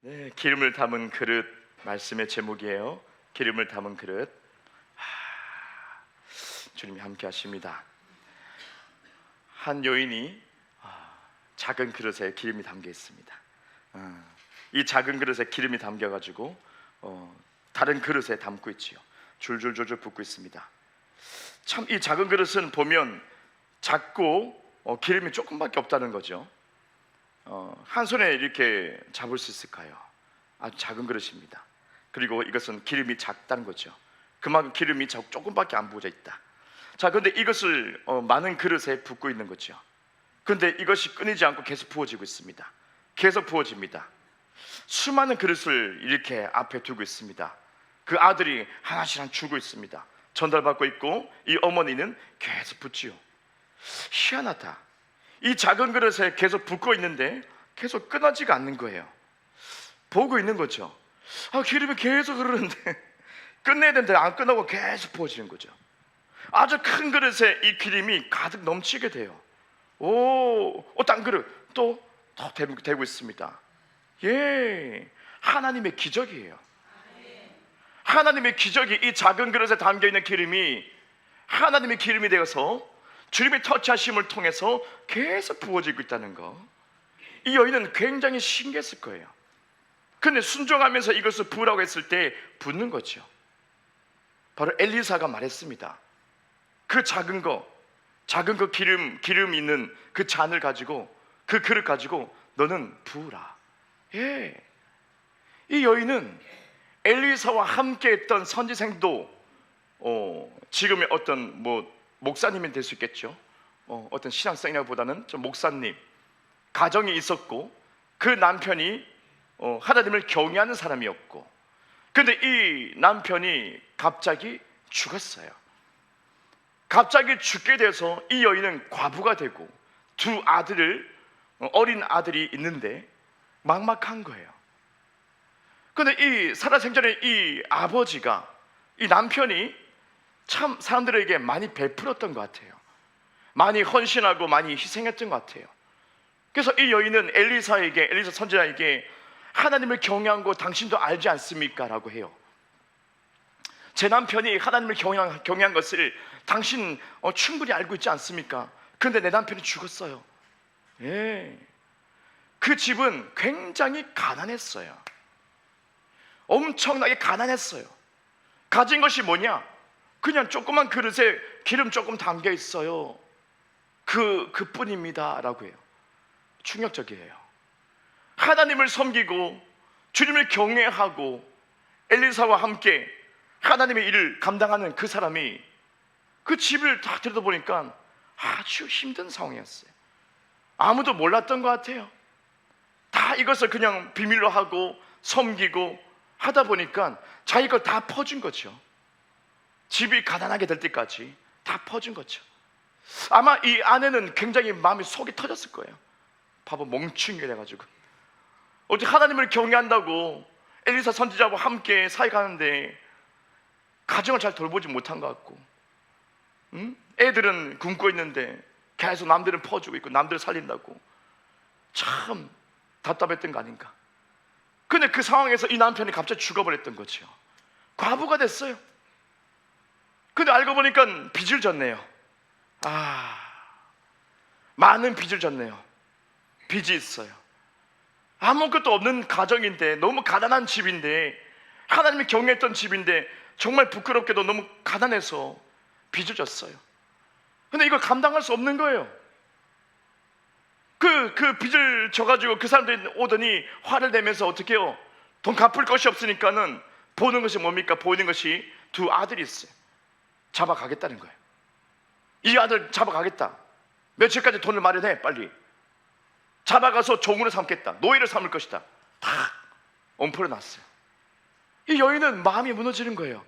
네, 기름을 담은 그릇 말씀의 제목이에요. 기름을 담은 그릇. 주님이 함께 하십니다. 한 여인이 작은 그릇에 기름이 담겨 있습니다. 이 작은 그릇에 기름이 담겨 가지고 다른 그릇에 담고 있지요. 줄줄줄줄 붓고 있습니다. 참 이 작은 그릇은 보면 작고 기름이 조금밖에 없다는 거죠. 한 손에 이렇게 잡을 수 있을까요? 아주 작은 그릇입니다. 그리고 이것은 기름이 작다는 거죠. 그만큼 기름이 조금밖에 안 부어져 있다. 자, 그런데 이것을 많은 그릇에 붓고 있는 거죠. 그런데 이것이 끊이지 않고 계속 부어지고 있습니다. 계속 부어집니다. 수많은 그릇을 이렇게 앞에 두고 있습니다. 그 아들이 하나씩 주고 있습니다. 전달받고 있고 이 어머니는 계속 붓지요. 희한하다. 이 작은 그릇에 계속 붓고 있는데 계속 끊어지가 않는 거예요. 보고 있는 거죠. 기름이 계속 흐르는데 끝내야 되는데 안 끝나고 계속 부어지는 거죠. 아주 큰 그릇에 이 기름이 가득 넘치게 돼요. 딴 그릇 또 되고 있습니다. 예, 하나님의 기적이에요. 하나님의 기적이 이 작은 그릇에 담겨있는 기름이 하나님의 기름이 되어서 주님의 터치하심을 통해서 계속 부어지고 있다는 거. 이 여인은 굉장히 신기했을 거예요. 근데 순종하면서 이것을 부으라고 했을 때 붓는 거죠. 바로 엘리사가 말했습니다. 그 작은 그 기름 있는 그 잔을 가지고 그 그릇 가지고 너는 부으라. 예. 이 여인은 엘리사와 함께 했던 선지생도 지금의 어떤 목사님이 될 수 있겠죠. 어떤 신앙생이라기보다는 좀 목사님 가정이 있었고 그 남편이 하나님을 경외하는 사람이었고, 그런데 이 남편이 갑자기 죽었어요. 갑자기 죽게 돼서 이 여인은 과부가 되고 두 어린 아들이 있는데 막막한 거예요. 그런데 이 살아생전에 이 아버지가, 이 남편이 참 사람들에게 많이 베풀었던 것 같아요. 많이 헌신하고 많이 희생했던 것 같아요. 그래서 이 여인은 엘리사 선지자에게 하나님을 경외한 거 당신도 알지 않습니까? 라고 해요. 제 남편이 하나님을 경외한 것을 당신 충분히 알고 있지 않습니까? 그런데 내 남편이 죽었어요. 예. 그 집은 굉장히 가난했어요. 엄청나게 가난했어요. 가진 것이 뭐냐? 그냥 조그만 그릇에 기름 조금 담겨 있어요. 그뿐입니다 라고 해요. 충격적이에요. 하나님을 섬기고 주님을 경외하고 엘리사와 함께 하나님의 일을 감당하는 그 사람이 그 집을 다 들여다보니까 아주 힘든 상황이었어요. 아무도 몰랐던 것 같아요. 다 이것을 그냥 비밀로 하고 섬기고 하다 보니까 자기 걸 다 퍼준 거죠. 집이 가난하게 될 때까지 다 퍼준 거죠. 아마 이 아내는 굉장히 마음이 속이 터졌을 거예요. 바보 멍충이 돼가지고 어떻게 하나님을 경외한다고 엘리사 선지자와 함께 사역하는데 가정을 잘 돌보지 못한 것 같고, 애들은 굶고 있는데 계속 남들은 퍼주고 있고 남들 살린다고 참 답답했던 거 아닌가. 근데 그 상황에서 이 남편이 갑자기 죽어버렸던 거죠. 과부가 됐어요. 근데 알고 보니까 빚을 졌네요. 많은 빚을 졌네요. 빚이 있어요. 아무것도 없는 가정인데, 너무 가난한 집인데, 하나님이 경외했던 집인데 정말 부끄럽게도 너무 가난해서 빚을 졌어요. 근데 이걸 감당할 수 없는 거예요. 그 빚을 져가지고 그 사람들이 오더니 화를 내면서 어떻게 해요? 돈 갚을 것이 없으니까는 보는 것이 뭡니까? 보이는 것이 두 아들이 있어요. 잡아가겠다는 거예요. 이 아들 잡아가겠다. 며칠까지 돈을 마련해. 빨리 잡아가서 종으로 삼겠다. 노예를 삼을 것이다. 다 엄포를 놨어요. 이 여인은 마음이 무너지는 거예요.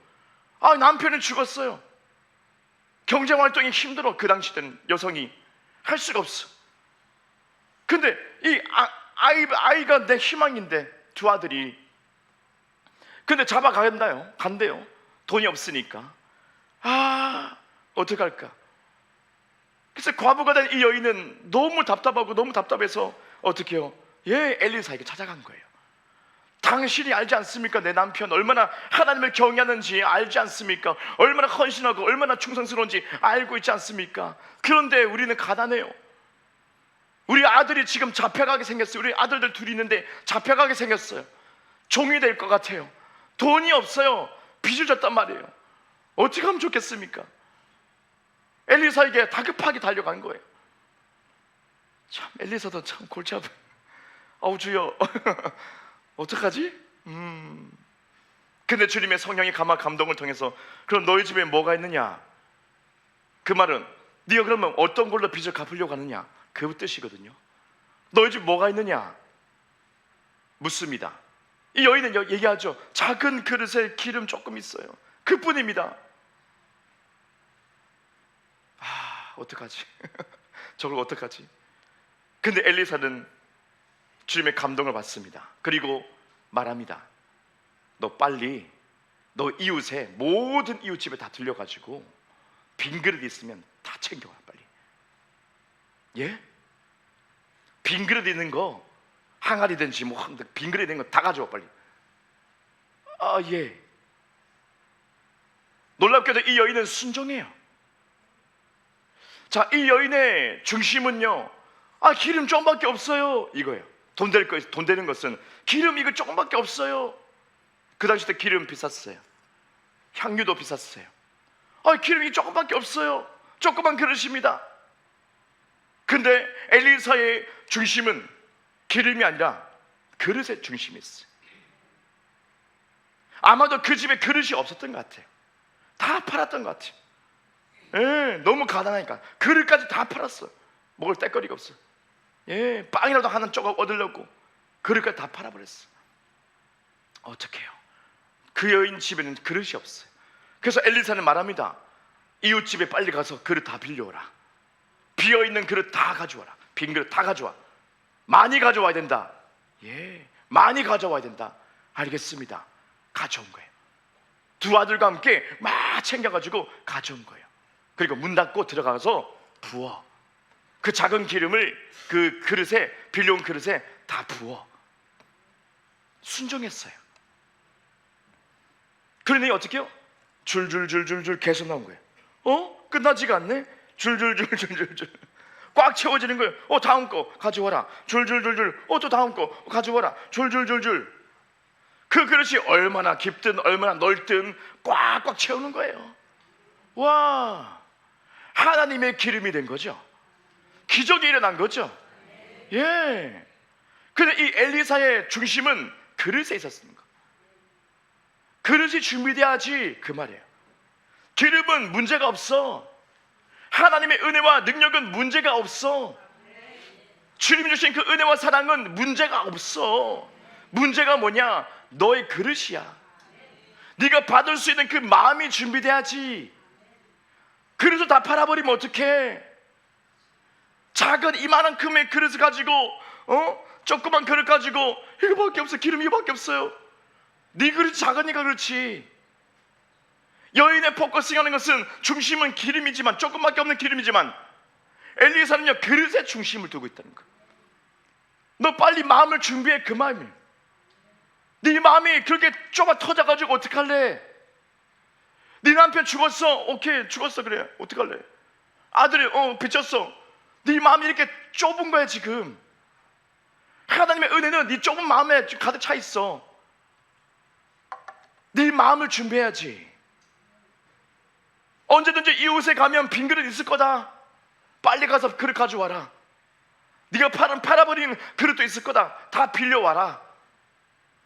남편은 죽었어요. 경제활동이 힘들어. 그 당시 때는 여성이 할 수가 없어. 근데 이 아이가 내 희망인데, 두 아들이. 근데 간대요. 돈이 없으니까. 어떡할까? 그래서 과부가 된 이 여인은 너무 답답하고 너무 답답해서 어떻게 해요? 엘리사에게 찾아간 거예요. 당신이 알지 않습니까? 내 남편 얼마나 하나님을 경외하는지 알지 않습니까? 얼마나 헌신하고 얼마나 충성스러운지 알고 있지 않습니까? 그런데 우리는 가난해요. 우리 아들이 지금 잡혀가게 생겼어요. 우리 아들들 둘이 있는데 잡혀가게 생겼어요. 종이 될 것 같아요. 돈이 없어요. 빚을 졌단 말이에요. 어떻게 하면 좋겠습니까? 엘리사에게 다급하게 달려간 거예요. 참 엘리사도 참 골치 아파. 아우 주여 어떡하지? 근데 주님의 성령이 감동을 통해서 그럼 너희 집에 뭐가 있느냐? 그 말은 네가 그러면 어떤 걸로 빚을 갚으려고 하느냐? 그 뜻이거든요. 너희 집 뭐가 있느냐? 묻습니다. 이 여인은 얘기하죠. 작은 그릇에 기름 조금 있어요. 그뿐입니다. 어떡하지? 저걸 어떡하지? 근데 엘리사는 주님의 감동을 받습니다. 그리고 말합니다. 너 빨리 너 이웃에 모든 이웃집에 다 들려가지고 빈 그릇 있으면 다 챙겨와 빨리. 예? 빈 그릇 있는 거 항아리든지 뭐 빈 그릇 있는 거 다 가져와 빨리. 예. 놀랍게도 이 여인은 순종해요. 자, 이 여인의 중심은요, 기름 조금밖에 없어요 이거예요. 돈 되는 것은 기름 이거 조금밖에 없어요. 그 당시 때 기름 비쌌어요. 향유도 비쌌어요. 기름이 조금밖에 없어요. 조그만 그릇입니다. 근데 엘리사의 중심은 기름이 아니라 그릇의 중심이 있어요. 아마도 그 집에 그릇이 없었던 것 같아요. 다 팔았던 것 같아요. 예, 너무 가난하니까 그릇까지 다 팔았어. 먹을 때거리가 없어. 예, 빵이라도 하나 조각 얻으려고 그릇까지 다 팔아버렸어. 어떡해요? 그 여인 집에는 그릇이 없어요. 그래서 엘리사는 말합니다. 이웃집에 빨리 가서 그릇 다 빌려오라. 비어있는 그릇 다 가져와라. 빈 그릇 다 가져와. 많이 가져와야 된다. 예, 많이 가져와야 된다. 알겠습니다. 가져온 거예요. 두 아들과 함께 막 챙겨가지고 가져온 거예요. 그리고 문 닫고 들어가서 부어. 그 작은 기름을 그 그릇에, 빌려온 그릇에 다 부어. 순종했어요. 그러니 어떻게 해요? 줄줄줄줄줄 계속 나온 거예요. 끝나지가 않네? 줄줄줄줄줄줄 꽉 채워지는 거예요. 다음 거 가져와라. 줄줄줄줄. 또 다음 거 가져와라. 줄줄줄줄. 그 그릇이 얼마나 깊든 얼마나 넓든 꽉꽉 채우는 거예요. 와, 하나님의 기름이 된 거죠. 기적이 일어난 거죠. 예. 근데 이 엘리사의 중심은 그릇에 있었습니다. 그릇이 준비돼야지 그 말이에요. 기름은 문제가 없어. 하나님의 은혜와 능력은 문제가 없어. 주님이 주신 그 은혜와 사랑은 문제가 없어. 문제가 뭐냐? 너의 그릇이야. 네가 받을 수 있는 그 마음이 준비돼야지. 그릇을 다 팔아버리면 어떡해? 작은 이만한큼의 그릇을 가지고 조그만 그릇 가지고 이거밖에 없어. 기름 이거밖에 없어요. 네 그릇이 작으니까 그렇지. 여인의 포커싱하는 것은 중심은 기름이지만, 조금밖에 없는 기름이지만, 엘리사는요 그릇에 중심을 두고 있다는 거예요. 너 빨리 마음을 준비해. 그 마음이. 네 마음이 그렇게 좁아 터져가지고 어떡할래? 네 남편 죽었어. 오케이, 죽었어. 그래, 어떡할래? 아들이 비쳤어. 네 마음이 이렇게 좁은 거야 지금. 하나님의 은혜는 네 좁은 마음에 가득 차 있어. 네 마음을 준비해야지. 언제든지 이웃에 가면 빈 그릇 있을 거다. 빨리 가서 그릇 가져와라. 네가 팔아버린 그릇도 있을 거다. 다 빌려와라.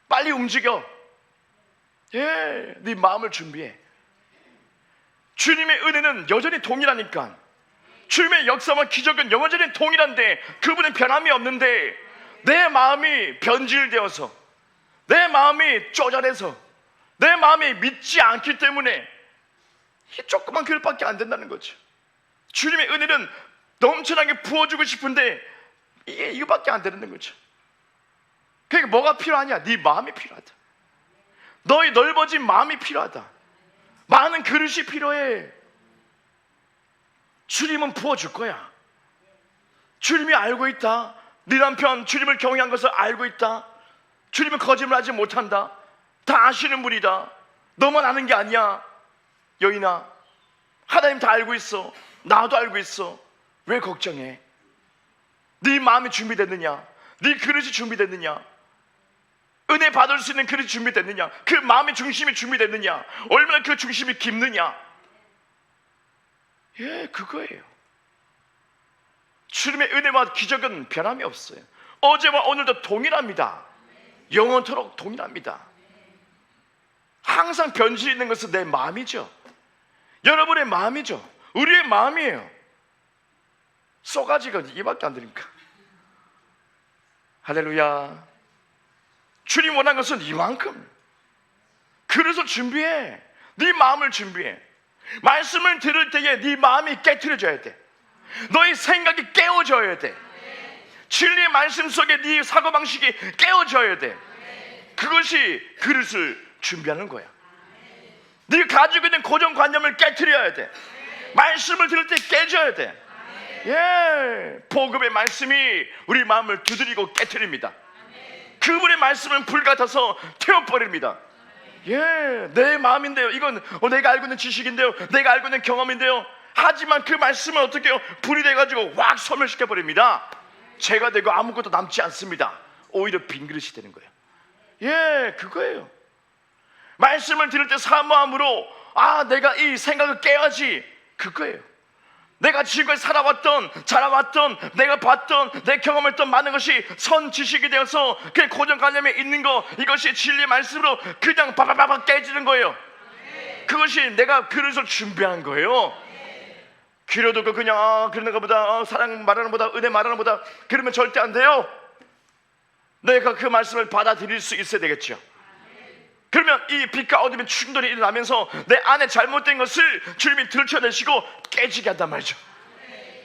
빨리 움직여. 예, 네 마음을 준비해. 주님의 은혜는 여전히 동일하니까. 주님의 역사와 기적은 여전히 동일한데 그분은 변함이 없는데, 내 마음이 변질되어서, 내 마음이 쪼잔해서, 내 마음이 믿지 않기 때문에 이 조그만 그릇밖에 안 된다는 거죠. 주님의 은혜는 넘쳐나게 부어주고 싶은데 이거밖에 안 되는 거죠. 그러니까 뭐가 필요하냐? 네 마음이 필요하다. 너의 넓어진 마음이 필요하다. 많은 그릇이 필요해. 주님은 부어줄 거야. 주님이 알고 있다. 네 남편 주님을 경외한 것을 알고 있다. 주님은 거짓말하지 못한다. 다 아시는 분이다. 너만 아는 게 아니야. 여인아, 하나님 다 알고 있어. 나도 알고 있어. 왜 걱정해? 네 마음이 준비됐느냐? 네 그릇이 준비됐느냐? 은혜 받을 수 있는 그릇이 준비됐느냐? 그 마음의 중심이 준비됐느냐? 얼마나 그 중심이 깊느냐? 예, 그거예요. 주님의 은혜와 기적은 변함이 없어요. 어제와 오늘도 동일합니다. 영원토록 동일합니다. 항상 변질이 있는 것은 내 마음이죠. 여러분의 마음이죠. 우리의 마음이에요. 쏘가지가 이밖에 안 되니까. 할렐루야. 주님 원한 것은 이만큼. 그래서 준비해. 네 마음을 준비해. 말씀을 들을 때에 네 마음이 깨트려져야 돼. 너의 생각이 깨어져야 돼. 진리의 말씀 속에 네 사고방식이 깨어져야 돼. 그것이 그릇을 준비하는 거야. 네가 가지고 있는 고정관념을 깨트려야 돼. 말씀을 들을 때 깨져야 돼. 예, 복음의 말씀이 우리 마음을 두드리고 깨트립니다. 그분의 말씀은 불 같아서 태워버립니다. 예, 내 마음인데요. 이건 내가 알고 있는 지식인데요. 내가 알고 있는 경험인데요. 하지만 그 말씀은 어떻게 해요? 불이 돼가지고 확 소멸시켜버립니다. 죄가 되고 아무것도 남지 않습니다. 오히려 빈 그릇이 되는 거예요. 예, 그거예요. 말씀을 들을 때 사모함으로 내가 이 생각을 깨야지. 그거예요. 내가 지금까지 살아왔던, 자라왔던, 내가 봤던, 내 경험했던 많은 것이 선 지식이 되어서 그 고정관념에 있는 거, 이것이 진리의 말씀으로 그냥 바바바바 깨지는 거예요. 그것이 내가 그릇을 준비하는 거예요. 귀로 듣고 그냥 그러는 것보다 사랑 말하는 것보다 은혜 말하는 것보다 그러면 절대 안 돼요. 내가 그 말씀을 받아들일 수 있어야 되겠죠. 그러면 이 빛과 어둠의 충돌이 일어나면서 내 안에 잘못된 것을 주님이 들춰내시고 깨지게 한단 말이죠.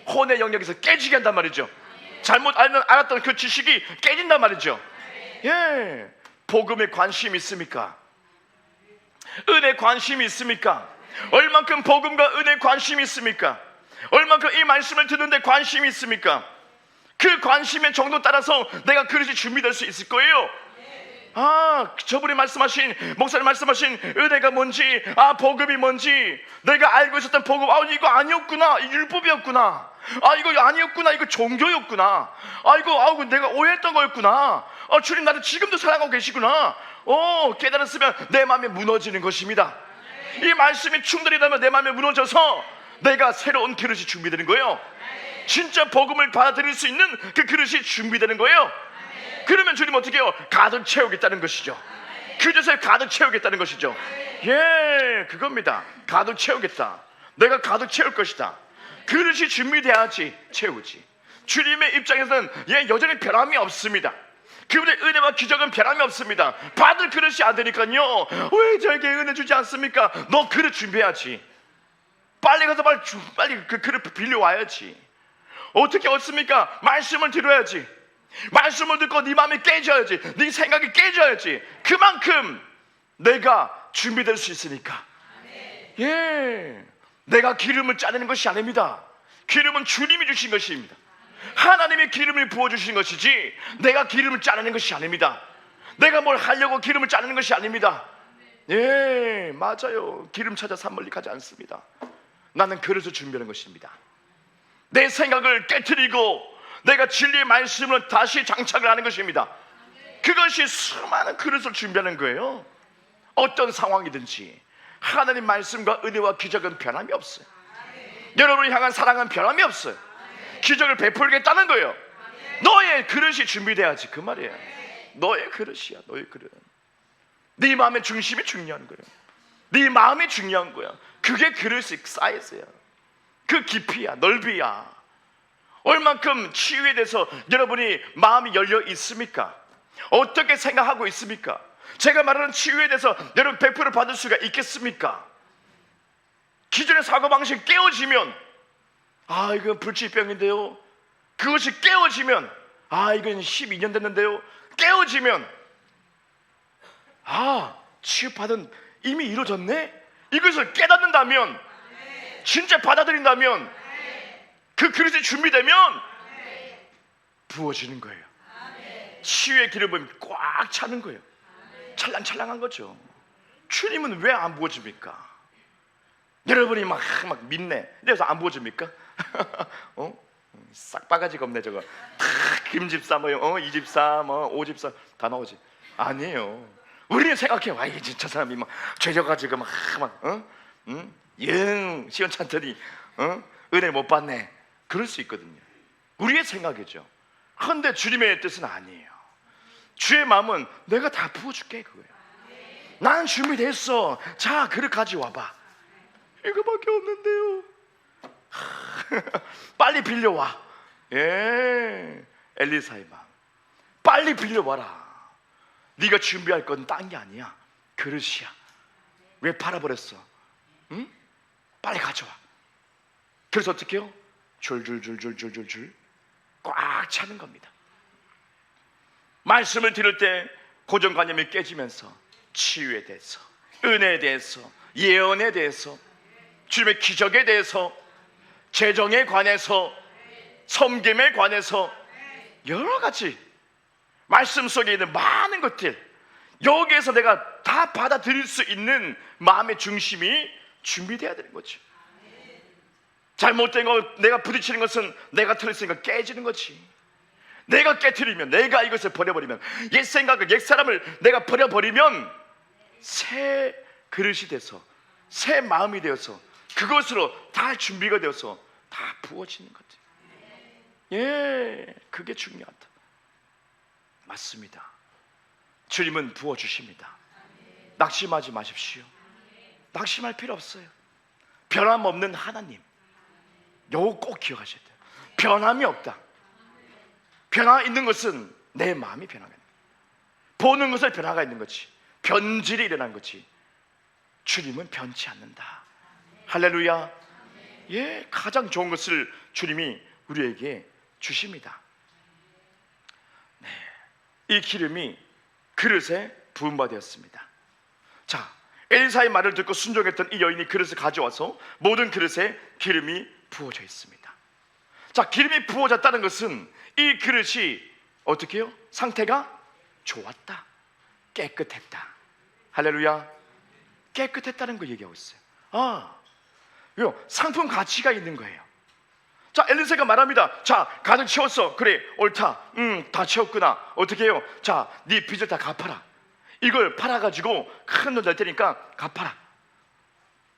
혼의 영역에서 깨지게 한단 말이죠. 잘못 알았던 그 지식이 깨진단 말이죠. 예, 복음에 관심이 있습니까? 은혜 관심이 있습니까? 얼만큼 복음과 은혜 관심이 있습니까? 얼만큼 이 말씀을 듣는데 관심이 있습니까? 그 관심의 정도 따라서 내가 그릇이 준비될 수 있을 거예요. 저분이 말씀하신, 목사님 말씀하신 은혜가 뭔지, 복음이 뭔지, 내가 알고 있었던 복음, 이거 아니었구나, 율법이었구나, 이거 아니었구나, 이거 종교였구나, 이거 내가 오해했던 거였구나, 주님 나를 지금도 사랑하고 계시구나, 깨달았으면 내 마음이 무너지는 것입니다. 이 말씀이 충돌이 되면 내 마음이 무너져서 내가 새로운 그릇이 준비되는 거예요. 진짜 복음을 받아들일 수 있는 그 그릇이 준비되는 거예요. 그러면 주님 어떻게 해요? 가득 채우겠다는 것이죠. 그릇을 가득 채우겠다는 것이죠. 예, 그겁니다. 가득 채우겠다. 내가 가득 채울 것이다. 그릇이 준비돼야지 채우지. 주님의 입장에서는 여전히 변함이 없습니다. 그분의 은혜와 기적은 변함이 없습니다. 받을 그릇이 안 되니까요. 왜 저에게 은혜 주지 않습니까? 너 그릇 준비해야지. 빨리 가서 빨리 그 그릇 빌려와야지. 어떻게 얻습니까? 말씀을 들어야지. 말씀을 듣고 네 마음이 깨져야지. 네 생각이 깨져야지. 그만큼 내가 준비될 수 있으니까. 예, 내가 기름을 짜내는 것이 아닙니다. 기름은 주님이 주신 것입니다. 하나님의 기름을 부어주신 것이지 내가 기름을 짜내는 것이 아닙니다. 내가 뭘 하려고 기름을 짜내는 것이 아닙니다. 예, 맞아요. 기름 찾아 산 멀리 가지 않습니다. 나는 그릇을 준비하는 것입니다. 내 생각을 깨트리고 내가 진리의 말씀을 다시 장착을 하는 것입니다. 그것이 수많은 그릇을 준비하는 거예요. 어떤 상황이든지 하나님 말씀과 은혜와 기적은 변함이 없어요. 여러분을 향한 사랑은 변함이 없어요. 기적을 베풀겠다는 거예요. 너의 그릇이 준비돼야지, 그 말이에요. 너의 그릇이야, 너의 그릇. 네 마음의 중심이 중요한 거예요. 네 마음이 중요한 거야. 그게 그릇의 사이즈야. 그 깊이야, 넓이야. 얼만큼 치유에 대해서 여러분이 마음이 열려 있습니까? 어떻게 생각하고 있습니까? 제가 말하는 치유에 대해서 여러분 100% 받을 수가 있겠습니까? 기존의 사고방식 깨어지면 이건 불치병인데요. 그것이 깨어지면 이건 12년 됐는데요. 깨어지면 치유받은 이미 이루어졌네? 이것을 깨닫는다면, 진짜 받아들인다면, 그 그릇이 준비되면 부어지는 거예요. 치유의 기름을 꽉 차는 거예요. 찰랑찰랑한 거죠. 주님은 왜 안 부어줍니까? 여러분이 막 믿네. 그래서 안 부어줍니까? 싹 바가지가 없네 저거. 김집사 이 집사 오 집사 다 나오지. 아니에요. 우리는 생각해. 와, 이 진짜 사람이 막 죄져가지고 영 시원찮더니 은혜 못 받네. 그럴 수 있거든요. 우리의 생각이죠. 그런데 주님의 뜻은 아니에요. 주의 마음은 내가 다 부어줄게 그거예요. 난 준비됐어. 자, 그릇 가져와봐. 이거밖에 없는데요. 빨리 빌려와. 엘리사의 마음. 빨리 빌려와라. 네가 준비할 건 딴 게 아니야. 그릇이야. 왜 팔아버렸어? 응? 빨리 가져와. 그래서 어떻게 해요? 줄줄줄줄줄줄줄 꽉 차는 겁니다. 말씀을 들을 때 고정관념이 깨지면서 치유에 대해서, 은혜에 대해서, 예언에 대해서, 주님의 기적에 대해서, 재정에 관해서, 섬김에 관해서 여러 가지 말씀 속에 있는 많은 것들, 여기에서 내가 다 받아들일 수 있는 마음의 중심이 준비되어야 되는 거죠. 잘못된 거, 내가 부딪히는 것은 내가 틀렸으니까 깨지는 거지. 내가 깨트리면, 내가 이것을 버려버리면, 옛 생각을, 옛 사람을 내가 버려버리면 새 그릇이 돼서, 새 마음이 되어서 그것으로 다 준비가 되어서 다 부어지는 거죠. 그게 중요하다. 맞습니다. 주님은 부어주십니다. 낙심하지 마십시오. 낙심할 필요 없어요. 변함없는 하나님, 요거 꼭 기억하셔야 돼요. 변함이 없다. 변화 있는 것은 내 마음이 변화가 있는 거예요. 보는 것에 변화가 있는 거지. 변질이 일어난 거지. 주님은 변치 않는다. 할렐루야. 가장 좋은 것을 주님이 우리에게 주십니다. 이 기름이 그릇에 부은 바 되었습니다. 자, 엘리사의 말을 듣고 순종했던 이 여인이 그릇을 가져와서 모든 그릇에 기름이 부어져 있습니다. 자, 기름이 부어졌다는 것은 이 그릇이 어떻게 해요? 상태가 좋았다, 깨끗했다. 할렐루야. 깨끗했다는 걸 얘기하고 있어요. 상품 가치가 있는 거예요. 자, 엘리사가 말합니다. 자, 가득 채웠어. 그래, 옳다. 다 채웠구나. 어떻게 해요? 자, 네 빚을 다 갚아라. 이걸 팔아가지고 큰 돈 낼 테니까 갚아라.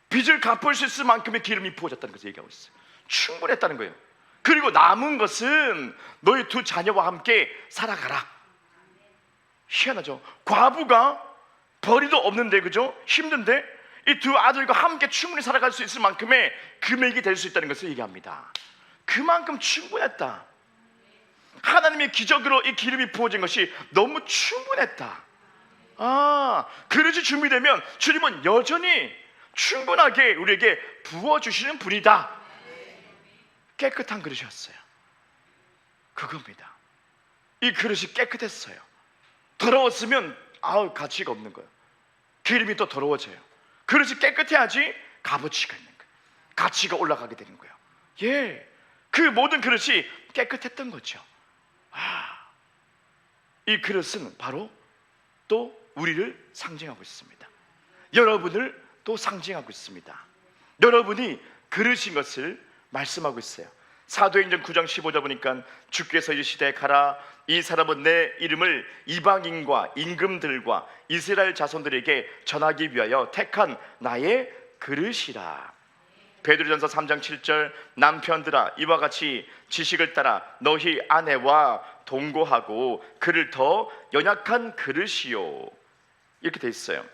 빚을 갚을 수 있을 만큼의 기름이 부어졌다는 것을 얘기하고 있어요. 충분했다는 거예요. 그리고 남은 것은 너희 두 자녀와 함께 살아가라. 희한하죠. 과부가 벌이도 없는데, 그죠? 힘든데 이 두 아들과 함께 충분히 살아갈 수 있을 만큼의 금액이 될 수 있다는 것을 얘기합니다. 그만큼 충분했다. 하나님의 기적으로 이 기름이 부어진 것이 너무 충분했다. 그릇이 준비되면 주님은 여전히 충분하게 우리에게 부어주시는 분이다. 깨끗한 그릇이었어요. 그겁니다. 이 그릇이 깨끗했어요. 더러웠으면 가치가 없는 거예요. 기름이 또 더러워져요. 그릇이 깨끗해야지 값어치가 있는 거예요. 가치가 올라가게 되는 거예요. 그 모든 그릇이 깨끗했던 거죠. 이 그릇은 바로 또 우리를 상징하고 있습니다. 여러분을 또 상징하고 있습니다. 여러분이 그릇인 것을 말씀하고 있어요. 사도행전 9장 15절 보니까 주께서 이르시되 가라, 이 사람은 내 이름을 이방인과 임금들과 이스라엘 자손들에게 전하기 위하여 택한 나의 그릇이라. 베드로전서 3장 7절 남편들아, 이와 같이 지식을 따라 너희 아내와 동거하고 그를 더 연약한 그릇이요. 이렇게 돼 있어요.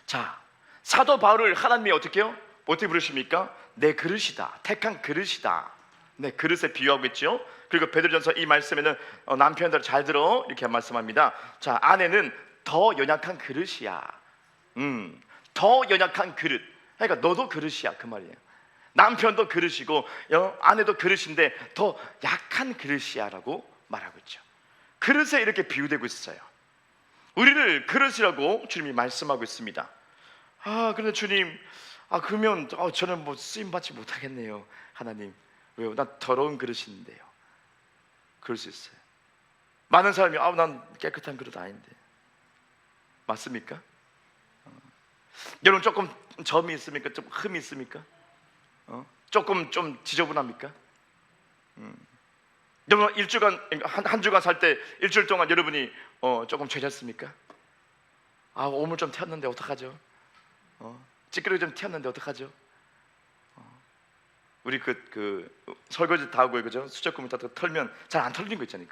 자, 사도 바울을 하나님이 어떻게 해요? 어떻게 부르십니까? 내 그릇이다, 택한 그릇이다. 네, 그릇에 비유하고 있죠. 그리고 베드로전서 이 말씀에는 남편들 잘 들어 이렇게 말씀합니다. 자, 아내는 더 연약한 그릇이야. 더 연약한 그릇. 그러니까 너도 그릇이야, 그 말이에요. 남편도 그릇이고 아내도 그릇인데 더 약한 그릇이야 라고 말하고 있죠. 그릇에 이렇게 비유되고 있어요. 우리를 그릇이라고 주님이 말씀하고 있습니다. 그런데 주님, 그러면 저는 뭐 쓰임받지 못하겠네요. 하나님, 왜요? 난 더러운 그릇인데요. 그럴 수 있어요. 많은 사람이 난 깨끗한 그릇 아닌데. 맞습니까? 여러분 조금 점이 있습니까? 좀 흠이 있습니까? 조금 좀 지저분합니까? 여러분 일주간 한 주간 살 때 일주일 동안 여러분이 조금 죄졌습니까? 오물 좀 튀었는데 어떡하죠? 찌끄러기 좀 튀었는데 어떡하죠? 우리 그 설거지 다 하고 그죠? 수저구멍 다 털면 잘 안 털리는 거 있잖아요.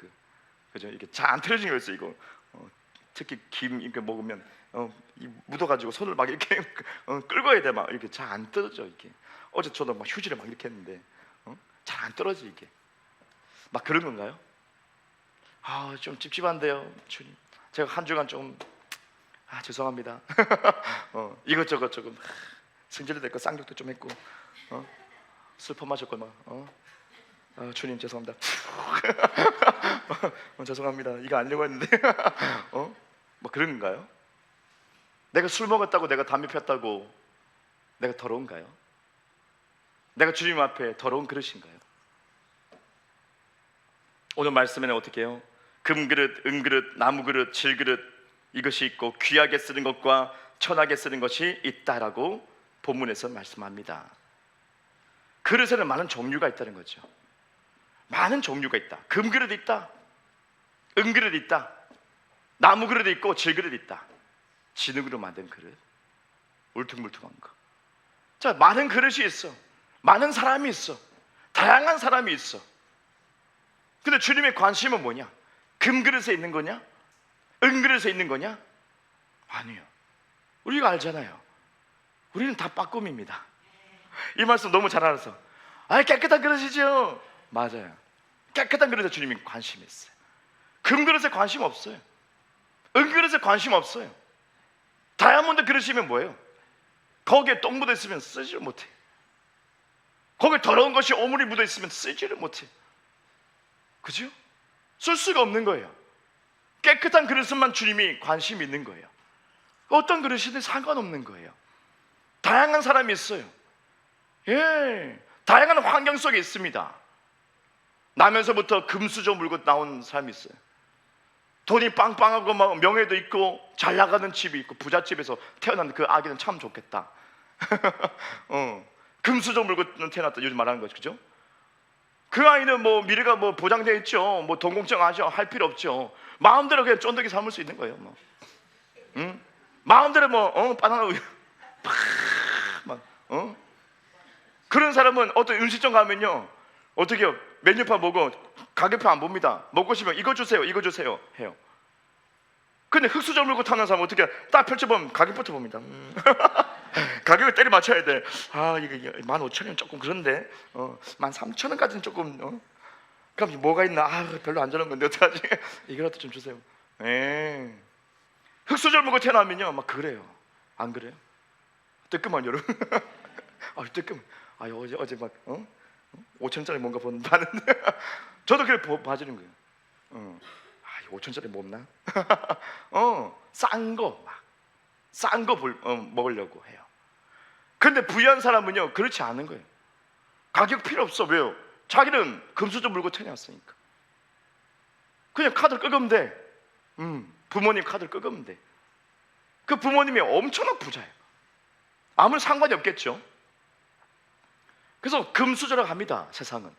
그죠? 이게 잘 안 털려지는 거 있어요. 이거 특히 김 이렇게 먹으면 묻어가지고 손을 막 이렇게 끌고 해야 돼. 막 이렇게 잘 안 떨어져. 이렇게 어제 저도 막 휴지를 막 이렇게 했는데 잘 안 떨어져 이게. 막 그런 건가요? 좀 찝찝한데요, 주님. 제가 한 주간 좀 죄송합니다. 이것저것 조금 승질도 됐고 쌍욕도 좀 했고 술 퍼마셨고 막 주님 죄송합니다. 죄송합니다. 이거 아니려고 했는데 뭐 그런 건가요? 내가 술 먹었다고 내가 담배 폈다고 내가 더러운가요? 내가 주님 앞에 더러운 그릇인가요? 오늘 말씀에는 어떻게 해요? 금그릇, 은그릇, 나무그릇, 질그릇 이것이 있고 귀하게 쓰는 것과 천하게 쓰는 것이 있다라고 본문에서 말씀합니다. 그릇에는 많은 종류가 있다는 거죠. 많은 종류가 있다. 금그릇 있다, 은그릇 있다, 나무그릇 있고 질그릇 있다. 진흙으로 만든 그릇, 울퉁불퉁한 거. 자, 많은 그릇이 있어. 많은 사람이 있어. 다양한 사람이 있어. 근데 주님의 관심은 뭐냐? 금그릇에 있는 거냐? 은그릇에 있는 거냐? 아니요. 우리가 알잖아요. 우리는 다 빠꿈입니다. 이 말씀 너무 잘 알아서 깨끗한 그릇이죠. 맞아요. 깨끗한 그릇에 주님이 관심이 있어요. 금그릇에 관심 없어요. 은그릇에 관심 없어요. 다이아몬드 그릇이면 뭐예요? 거기에 똥 묻어 있으면 쓰지를 못해. 거기에 더러운 것이 오물이 묻어 있으면 쓰지를 못해. 그죠? 쓸 수가 없는 거예요. 깨끗한 그릇만 주님이 관심이 있는 거예요. 어떤 그릇이든 상관없는 거예요. 다양한 사람이 있어요. 다양한 환경 속에 있습니다. 나면서부터 금수저 물고 나온 사람이 있어요. 돈이 빵빵하고 막 명예도 있고 잘 나가는 집이 있고 부잣집에서 태어난 그 아기는 참 좋겠다. 금수저 물고 태어났다 요즘 말하는 거죠, 그죠? 그 아이는 뭐 미래가 뭐 보장되어 있죠. 뭐 돈 걱정하죠. 할 필요 없죠. 마음대로 그냥 쫀득이 삼을 수 있는 거예요. 뭐, 마음대로 바나나 우유 막 그런 사람은 어떤 음식점 가면요 어떻게요? 메뉴판 보고 가격표 안 봅니다. 먹고 싶으면 이거 주세요, 이거 주세요 해요. 근데 흙수저 물고 타는 사람은 어떻게 딱 펼쳐보면 가격부터 봅니다. 가격을 때려 맞춰야 돼. 이게 15,000원 조금 그런데 13,000원까지는 조금 그럼 뭐가 있나? 별로 안 저런 건데 어떡하지? 이거라도 좀 주세요. 흙수저 물고 태어나면요 막 그래요. 안 그래요? 뜨끔한 여러분. 뜨끔. 어제 막 5,000원짜리 뭔가 봤는데 저도 그래 봐주는 거예요. 5,000원짜리 뭐 없나? 싼 거 먹으려고 해요. 근데 부유한 사람은요 그렇지 않은 거예요. 가격 필요 없어. 왜요? 자기는 금수저 물고 태어났으니까. 그냥 카드를 끄면 돼. 부모님 카드를 끄면 돼. 그 부모님이 엄청난 부자예요. 아무런 상관이 없겠죠. 그래서 금수저라고 합니다. 세상은.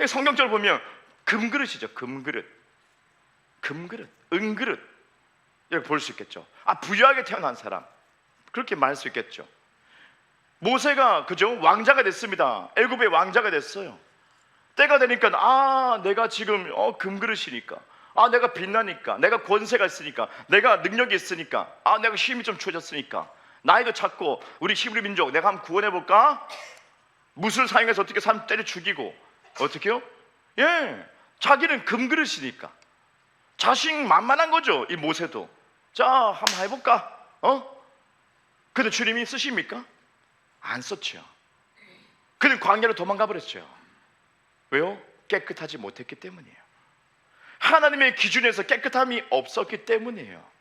성경적으로 보면 금그릇이죠. 금그릇, 은그릇 이렇게 볼 수 있겠죠. 부유하게 태어난 사람 그렇게 말할 수 있겠죠. 모세가 그죠 왕자가 됐습니다. 애굽의 왕자가 됐어요. 때가 되니까 내가 지금 금그릇이니까 내가 빛나니까 내가 권세가 있으니까 내가 능력이 있으니까 내가 힘이 좀 주어졌으니까 나이도 찾고 우리 히브리 민족 내가 한번 구원해 볼까? 무술 사용해서 어떻게 사람 때려 죽이고 어떻게요? 자기는 금그릇이니까 자신만만한 거죠. 이 모세도 자 한번 해볼까? 근데 주님이 쓰십니까? 안 썼죠. 그는 광야로 도망가 버렸죠. 왜요? 깨끗하지 못했기 때문이에요. 하나님의 기준에서 깨끗함이 없었기 때문이에요.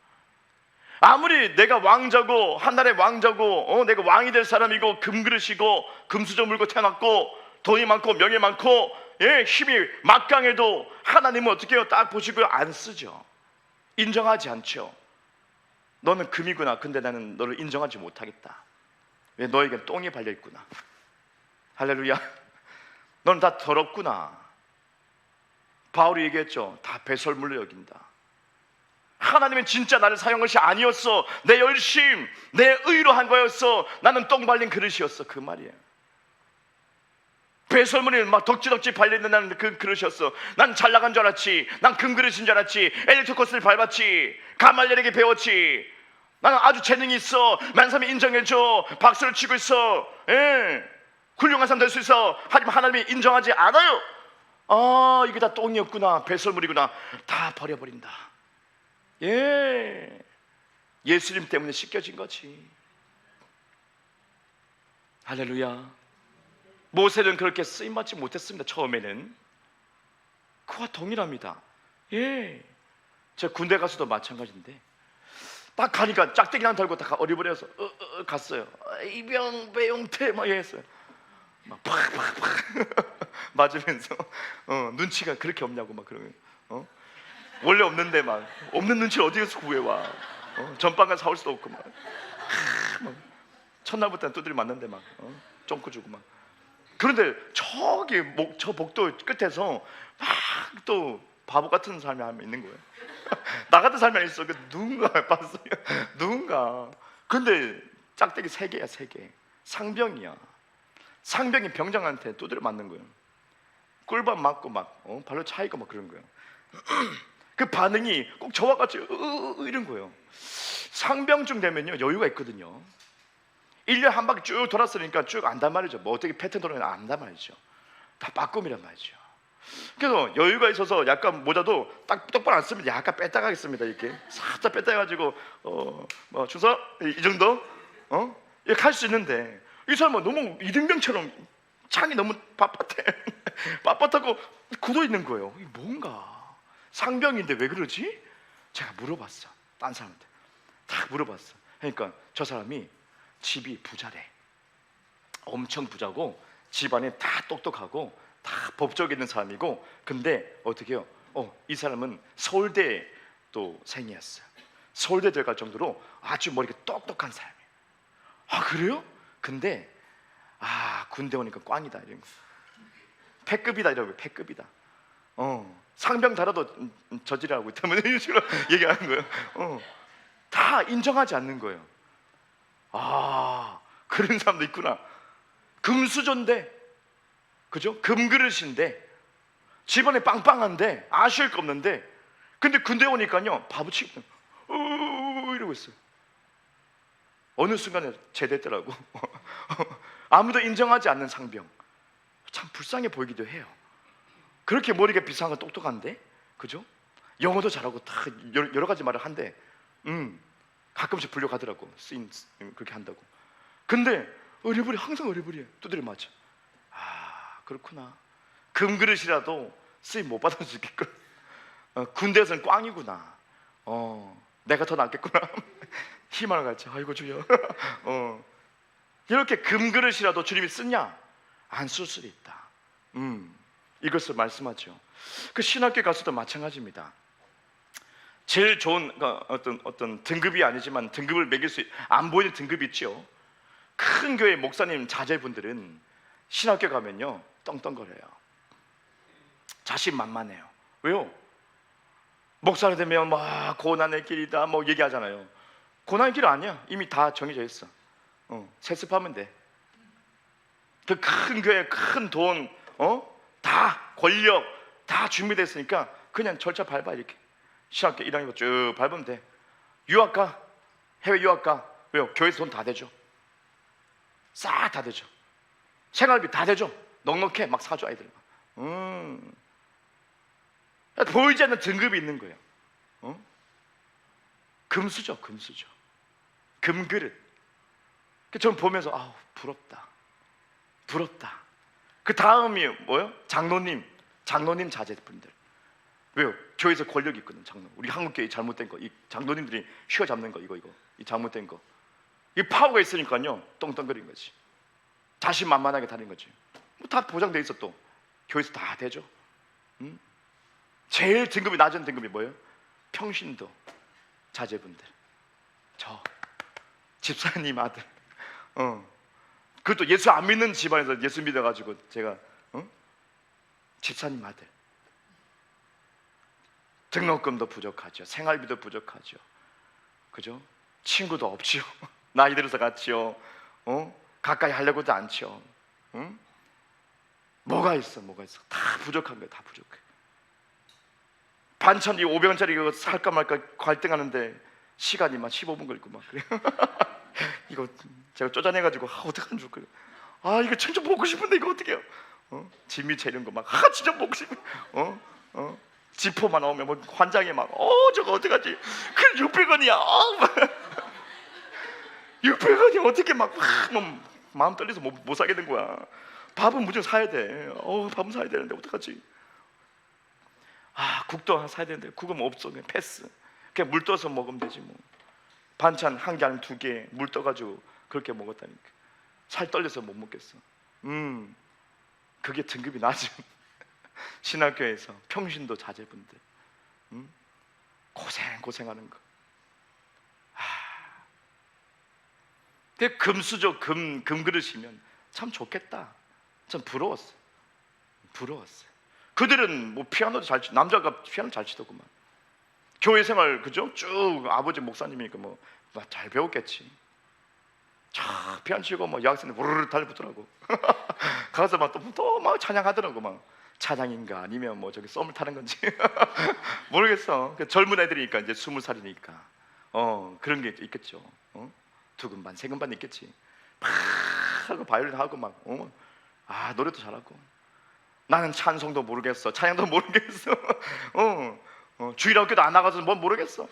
아무리 내가 왕자고 한나라의 왕자고 내가 왕이 될 사람이고 금그릇이고 금수저 물고 태어났고 돈이 많고 명예 많고 힘이 막강해도 하나님은 어떻게 해요? 딱 보시고요, 안 쓰죠. 인정하지 않죠. 너는 금이구나. 근데 나는 너를 인정하지 못하겠다. 왜? 너에겐 똥이 발려있구나. 할렐루야. 너는 다 더럽구나. 바울이 얘기했죠. 다 배설물로 여긴다. 하나님은 진짜 나를 사용한 것이 아니었어. 내 열심, 내 의로 한 거였어. 나는 똥 발린 그릇이었어. 그 말이에요. 배설물이 막 덕지덕지 발려있는 나는 그 그릇이었어. 난 잘 나간 줄 알았지. 난 금그릇인 줄 알았지. 엘리토코스를 밟았지. 가말리엘에게 배웠지. 나는 아주 재능이 있어. 많은 사람이 인정해줘. 박수를 치고 있어. 훌륭한 사람 될 수 있어. 하지만 하나님이 인정하지 않아요. 이게 다 똥이었구나. 배설물이구나. 다 버려버린다. 예수님 때문에 씻겨진 거지. 할렐루야. 모세는 그렇게 쓰임받지 못했습니다. 처음에는. 그와 동일합니다. 제가 군대 가서도 마찬가지인데 딱 가니까 짝대기 하나 달고 딱 어리버려서 갔어요. 이병 배용태 막 했어요. 막 팍팍팍 맞으면서 눈치가 그렇게 없냐고 막 그러면 원래 없는데 막 없는 눈치를 어디에서 구해와. 전빵 가서 사올 수도 없고 막 첫날부터 두드려 맞는데 막 쫑코 주고 막. 그런데 저기 저 복도 끝에서 막 또 바보 같은 사람이 하나 있는 거예요. 나 같은 사람이 있어. 그 누군가 봤어요. 누군가. 근데 짝대기 3개야 3개. 상병이야. 상병이 병장한테 두드려 맞는 거예요. 꿀밤 맞고 막 발로 차이고 막 그런 거예요. 그 반응이 꼭 저와 같이 이런 거예요. 상병쯤 되면요 여유가 있거든요. 1년 한 바퀴 쭉 돌았으니까 쭉 안단 말이죠. 뭐 어떻게 패턴 돌아가는 안단 말이죠. 다 빠꿈이란 말이죠. 그래서 여유가 있어서 약간 모자도 딱 똑바로 안 쓰면 약간 뺐다 가겠습니다. 이렇게 살짝 뺐다 해가지고 뭐 주서 이 정도 이렇게 할 수 있는데 이 사람은 너무 이등병처럼 창이 너무 빳빳해. 빳빳하고 굳어 있는 거예요. 이게 뭔가 상병인데 왜 그러지? 제가 물어봤어. 딴 사람한테 딱 물어봤어. 그러니까 저 사람이 집이 부자래. 엄청 부자고 집안에 다 똑똑하고 다 법적에 있는 사람이고, 근데 어떻게 해요? 이 사람은 서울대 또 생이었어요. 서울대 들어갈 정도로 아주 머리가 똑똑한 사람이에요. 그래요? 근데 군대 오니까 꽝이다 이런 거. 패급이다 이러고. 패급이다. 상병 달아도 저지라고 있다면 이런 식으로 얘기하는 거예요. 다 인정하지 않는 거예요. 그런 사람도 있구나. 금수저인데, 그죠? 금그릇인데, 집안에 빵빵한데, 아쉬울 거 없는데, 근데 군대 오니까요, 바보치고 이러고 있어요. 어느 순간에 제대했더라고. 아무도 인정하지 않는 상병. 참 불쌍해 보이기도 해요. 그렇게 머리가 비상하고 똑똑한데, 그죠? 영어도 잘하고 다 여러 가지 말을 한데, 가끔씩 불려가더라고. 쓰임 그렇게 한다고. 근데 어리버리, 항상 어리버리해. 두드려 맞아. 그렇구나. 금그릇이라도 쓰임 못 받을 수 있겠구나. 군대에서는 꽝이구나. 내가 더 낫겠구나. 희망을 갖지. 아이고 주여. 이렇게 금그릇이라도 주님이 쓰냐? 안 쓸 수도 있다. 이것을 말씀하죠. 그 신학교 가서도 마찬가지입니다. 제일 좋은 어떤 등급이 아니지만 등급을 매길 수 안 보이는 등급이 있죠. 큰 교회 목사님 자제분들은 신학교 가면요 떵떵거려요. 자신만만해요. 왜요? 목사가 되면 막 고난의 길이다 뭐 얘기하잖아요. 고난의 길 아니야. 이미 다 정해져 있어. 세습하면 돼. 그 큰 교회, 큰 돈, 다 권력 다 준비되어 있으니까 그냥 절차 밟아. 이렇게 신학교 1학년 쭉 밟으면 돼. 유학 가, 해외 유학 가. 왜요? 교회에서 돈 다 대죠. 싹 다 대죠. 생활비 다 대죠. 넉넉해. 막 사줘 아이들. 보이지 않는 등급이 있는 거예요. 금수저, 금수저, 금그릇. 저는 보면서 부럽다, 부럽다. 그 다음이 뭐예요? 장로님 자제분들. 왜요? 교회에서 권력이 있거든. 장로. 우리 한국 교회 잘못된 거, 이 장로님들이 휘어잡는 거, 이거 이 잘못된 거. 이 파워가 있으니까요, 떵떵거리는 거지. 자신만만하게 다니는 거지. 뭐 다 보장돼 있어 또. 교회에서 다 되죠. 제일 등급이 낮은 등급이 뭐예요? 평신도 자제분들. 저 집사님 아들. 그것도 예수 안 믿는 집안에서 예수 믿어가지고 제가 집사님 아들. 등록금도 부족하죠. 생활비도 부족하죠. 그죠? 친구도 없지요. 나이 들어서 같이요. 가까이 하려고도 않죠. 뭐가 있어? 다 부족한 거예요. 다 부족해. 반찬 이 500원짜리 이거 살까 말까 갈등하는데 시간이 막 15분 걸리고 막 그래요. 이거 제가 쪼잔해가지고 어떡하면 좋을까요? 이거 진짜 먹고 싶은데 이거 어떡해요? 진미채 이런 거 막 진짜 먹고 싶어. 지포만 나오면 뭐 환장해 막 저거 어떡하지? 그래 600원이야. 600원이 어떻게 막 마음 떨려서 못 사게 된 거야. 밥은 무조건 사야 돼. 밥은 사야 되는데 어떡하지? 국도 하나 사야 되는데 국은 없어. 그냥 패스. 그냥 물 떠서 먹으면 되지 뭐. 반찬 한 개 아니면 두 개 물 떠가지고 그렇게 먹었다니까. 살 떨려서 못 먹겠어. 그게 등급이 낮은 신학교에서 평신도 자제분들 고생하는 거. 근데 금수저 금그릇이면 참 좋겠다. 참 부러웠어. 그들은 뭐 피아노도 잘 치, 남자가 피아노 잘 치더구만. 교회 생활 그죠? 쭉 아버지 목사님이니까 뭐 잘 배웠겠지. 자 피아노 치고 뭐 여학생들 우르르 달붙더라고. 가서 막 또 막 찬양하더라고 막. 찬양인가 아니면 뭐 저기 썸을 타는 건지 모르겠어. 젊은 애들이니까 이제 20살이니까 그런 게 있겠죠. 두근반 세근반 있겠지. 막 하고 바이올린 하고 막 노래도 잘하고. 나는 찬송도 모르겠어. 찬양도 모르겠어. 주일학교도 안 나가서 뭐 모르겠어.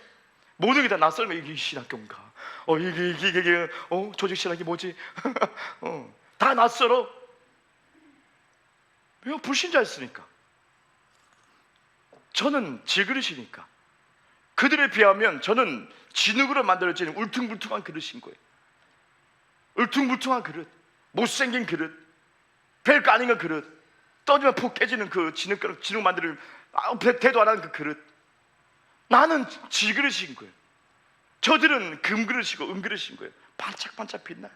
모든 게 다 낯설면 이게 신학교인가? 이게 조직 신학이 뭐지? 다 낯설어. 왜? 불신자였으니까. 저는 질그릇이니까. 그들에 비하면 저는 진흙으로 만들어진 울퉁불퉁한 그릇인 거예요. 울퉁불퉁한 그릇, 못생긴 그릇, 별거 아닌 그 그릇, 떠지면 푹 깨지는 그 진흙 만드는 대도 안 하는 그 그릇. 나는 질그릇인 거예요. 저들은 금그릇이고 은그릇인 거예요. 반짝반짝 빛나요.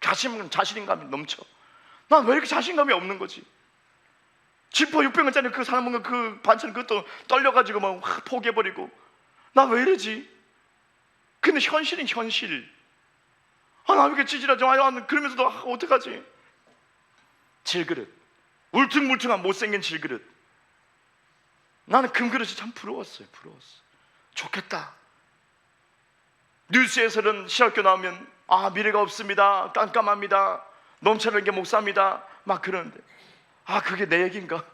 자신감이 넘쳐. 난 왜 이렇게 자신감이 없는 거지? 지퍼 600원짜리 그 사람 먹는 그 반찬 그것도 떨려가지고 막 포기해버리고. 나 왜 이러지? 근데 현실은 현실. 나 왜 이렇게 찌질하지? 그러면서도 어떡하지? 질그릇, 울퉁불퉁한 못생긴 질그릇. 나는 금그릇이 참 부러웠어요. 좋겠다. 뉴스에서는 신학교 나오면 미래가 없습니다. 깜깜합니다. 넘쳐나는 게 목사입니다. 막 그러는데 그게 내 얘기인가?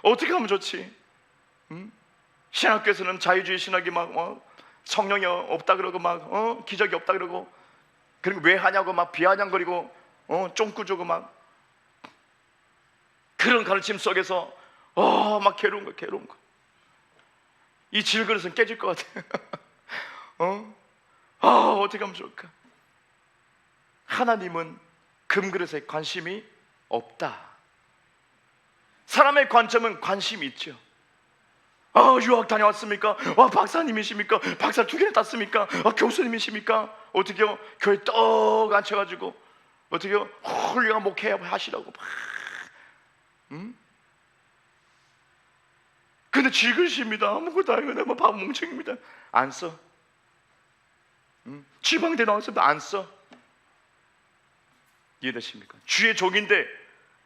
어떻게 하면 좋지? 신학교에서는 자유주의 신학이 막 성령이 없다 그러고 막 기적이 없다 그러고, 그리고 왜 하냐고 막 비아냥거리고 쫑꾸 주고 막 그런 가르침 속에서 막 괴로운 거. 이 질그릇은 깨질 것 같아. 어떻게 하면 좋을까? 하나님은 금그릇에 관심이 없다. 사람의 관점은 관심이 있죠. 유학 다녀왔습니까? 박사님이십니까? 박사 2개나 땄습니까? 교수님이십니까? 어떻게요? 교회 떡 앉혀가지고 어떻게요? 훌륭한 목회 하시라고 막. 근데 질그릇입니다. 아무것도 아니고 뭐 바보 멍청입니다. 안 써. 지방대 나왔으면 안 써. 이해되십니까? 주의 종인데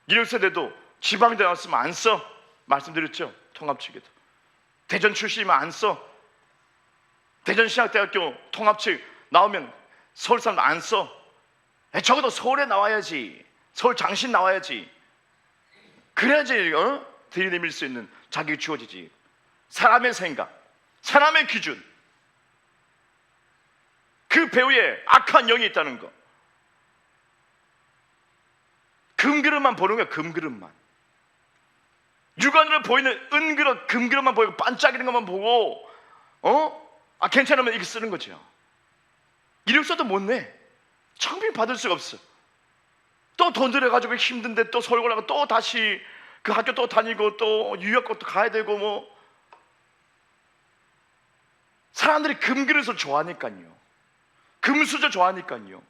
이력서에도 지방대 나왔으면 안 써. 말씀드렸죠? 통합 측에도. 대전 출신이면 안 써. 대전신학대학교 통합 측 나오면 서울 사람 안 써. 적어도 서울에 나와야지. 서울 장신 나와야지. 그래야지 들이내밀 수 있는 자격이 주어지지. 사람의 생각, 사람의 기준, 그 배우에 악한 영이 있다는 거. 금그릇만 보는 거야. 금그릇만. 육안으로 보이는 은그릇, 금그릇만 보이고 반짝이는 것만 보고 괜찮으면 이렇게 쓰는 거죠. 이력서도 못 내. 청빙 받을 수가 없어. 또 돈 들여가지고 힘든데 또 서울 가려고 또 다시 그 학교 또 다니고 또 유학도 가야 되고 뭐 사람들이 금그릇을 좋아하니까요. 금수저 좋아하니까요.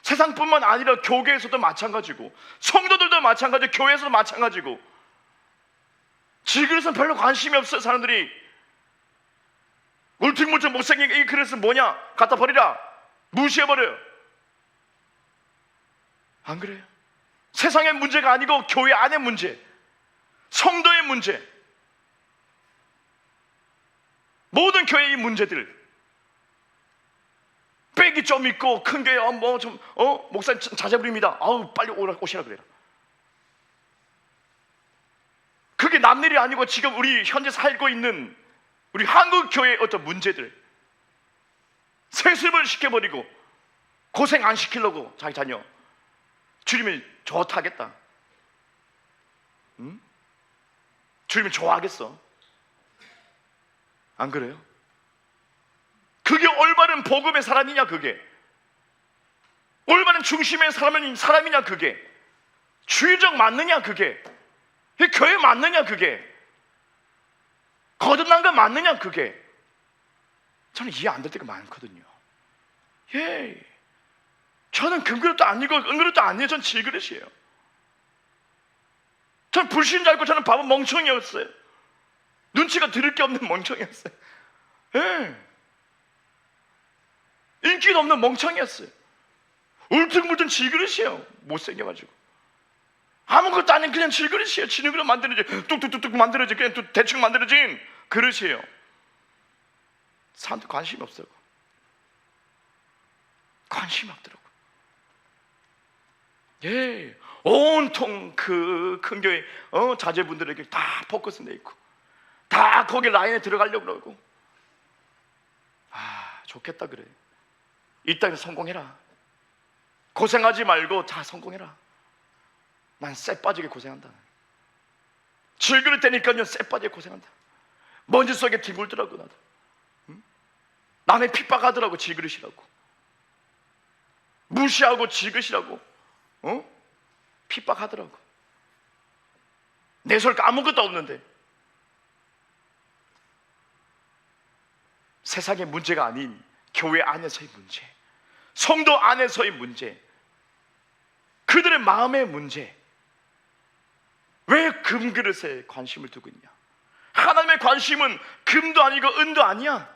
세상뿐만 아니라 교계에서도 마찬가지고 성도들도 마찬가지고 교회에서도 마찬가지고 질그릇은 별로 관심이 없어요. 사람들이 울퉁불퉁 못생긴 이 그릇은 뭐냐? 갖다 버리라. 무시해버려요. 안 그래요? 세상의 문제가 아니고 교회 안의 문제, 성도의 문제, 모든 교회의 문제들, 빽이 좀 있고 큰 게 뭐 좀 목사님 자제 부립니다. 아우 빨리 오시라 그래라. 그게 남일이 아니고 지금 우리 현재 살고 있는 우리 한국 교회의 어떤 문제들, 세습을 시켜버리고 고생 안 시키려고 자기 자녀 주님이 좋다 하겠다. 응? 주님이 좋아하겠어? 안 그래요? 그게 올바른 복음의 사람이냐? 그게 올바른 중심의 사람이냐? 그게 주의적 맞느냐? 그게 교회 맞느냐? 그게 거듭난 거 맞느냐? 그게 저는 이해 안 될 때가 많거든요. 예, 저는 금그릇도 아니고 은그릇도 아니에요. 전 질그릇이에요. 저는 불신자였고 저는 바보 멍청이였어요. 눈치가 들을 게 없는 멍청이였어요. 예, 인기도 없는 멍청이였어요. 울퉁불퉁 질그릇이에요. 못생겨가지고 아무것도 아닌 그냥 질그릇이에요. 지능으로 만들어진, 뚝뚝뚝뚝 만들어진, 그냥 대충 만들어진 그릇이에요. 사람들 관심이 없어요. 관심이 없더라고. 예, 온통 그 큰 교회 자제분들에게 다 포커스 내 있고 다 거기 라인에 들어가려고 그러고. 아, 좋겠다 그래. 이 땅에서 성공해라. 고생하지 말고 다 성공해라. 난 쎄 빠지게 고생한다. 질그릇 되니까요 쎄 빠지게 고생한다. 먼지 속에 뒹굴더라고 나도. 응? 남의 핍박하더라고. 질그릇이라고 무시하고 질그릇이라고 핍박하더라고. 내 설 아무것도 없는데. 세상의 문제가 아닌 교회 안에서의 문제, 성도 안에서의 문제, 그들의 마음의 문제. 왜 금그릇에 관심을 두고 있냐? 하나님의 관심은 금도 아니고 은도 아니야.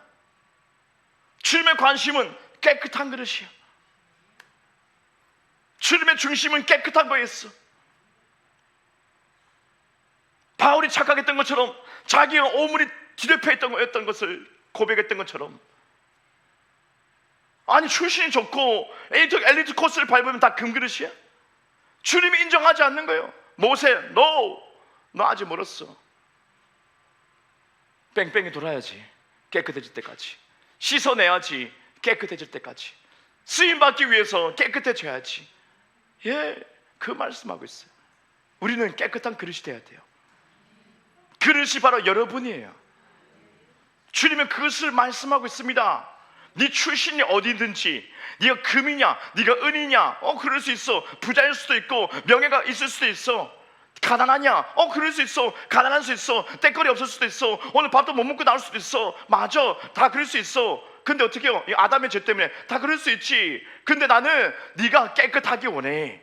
주님의 관심은 깨끗한 그릇이야. 주님의 중심은 깨끗한 거였어. 바울이 착각했던 것처럼 자기가 오물이 뒤덮여 있던 것을 고백했던 것처럼, 아니 출신이 좋고 엘리트 코스를 밟으면 다 금그릇이야? 주님이 인정하지 않는 거예요. 모세, 너 아직 멀었어. 뺑뺑이 돌아야지. 깨끗해질 때까지 씻어내야지. 깨끗해질 때까지 쓰임받기 위해서 깨끗해져야지. 예, 그 말씀하고 있어요. 우리는 깨끗한 그릇이 돼야 돼요. 그릇이 바로 여러분이에요. 주님은 그것을 말씀하고 있습니다. 네 출신이 어디든지, 네가 금이냐 네가 은이냐, 그럴 수 있어. 부자일 수도 있고 명예가 있을 수도 있어. 가난하냐, 그럴 수 있어. 가난할 수 있어. 때거리 없을 수도 있어. 오늘 밥도 못 먹고 나올 수도 있어. 맞아, 다 그럴 수 있어. 근데 어떻게 해요? 이 아담의 죄 때문에 다 그럴 수 있지. 근데 나는 네가 깨끗하기 원해.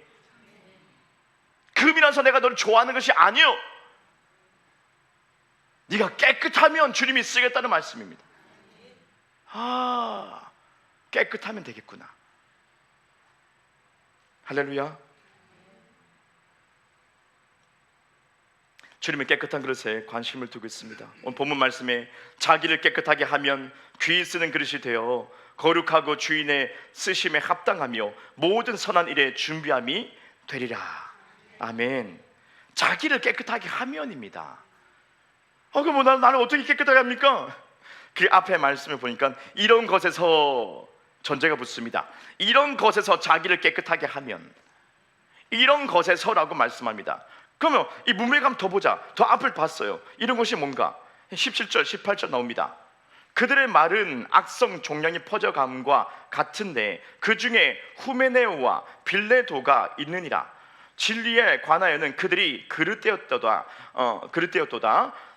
금이라서 내가 너를 좋아하는 것이 아니요, 네가 깨끗하면 주님이 쓰겠다는 말씀입니다. 아, 깨끗하면 되겠구나. 할렐루야. 주님의 깨끗한 그릇에 관심을 두고 있습니다. 오늘 본문 말씀에 자기를 깨끗하게 하면 귀 쓰는 그릇이 되어 거룩하고 주인의 쓰심에 합당하며 모든 선한 일에 준비함이 되리라. 아멘. 자기를 깨끗하게 하면입니다. 그럼 나는 어떻게 깨끗하게 합니까? 그 앞에 말씀을 보니까 이런 것에서 전제가 붙습니다. 이런 것에서 자기를 깨끗하게 하면, 이런 것에서라고 말씀합니다. 그러면 이 문맥 한번 더 보자. 더 앞을 봤어요. 이런 것이 뭔가 17절 18절 나옵니다. 그들의 말은 악성 종량이 퍼져감과 같은데 그 중에 후메네오와 빌레도가 있느니라. 진리에 관하여는 그들이 그릇되었도다.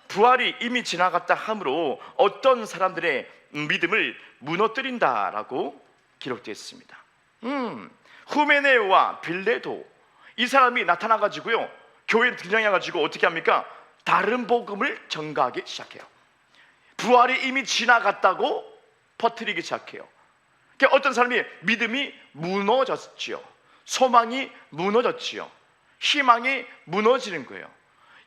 부활이 이미 지나갔다 하므로 어떤 사람들의 믿음을 무너뜨린다라고 기록되어 있습니다. 후메네오와 빌레도, 이 사람이 나타나가지고요, 교회에 등장해가지고 어떻게 합니까? 다른 복음을 전가하기 시작해요. 부활이 이미 지나갔다고 퍼뜨리기 시작해요. 그러니까 어떤 사람이 믿음이 무너졌지요. 소망이 무너졌지요. 희망이 무너지는 거예요.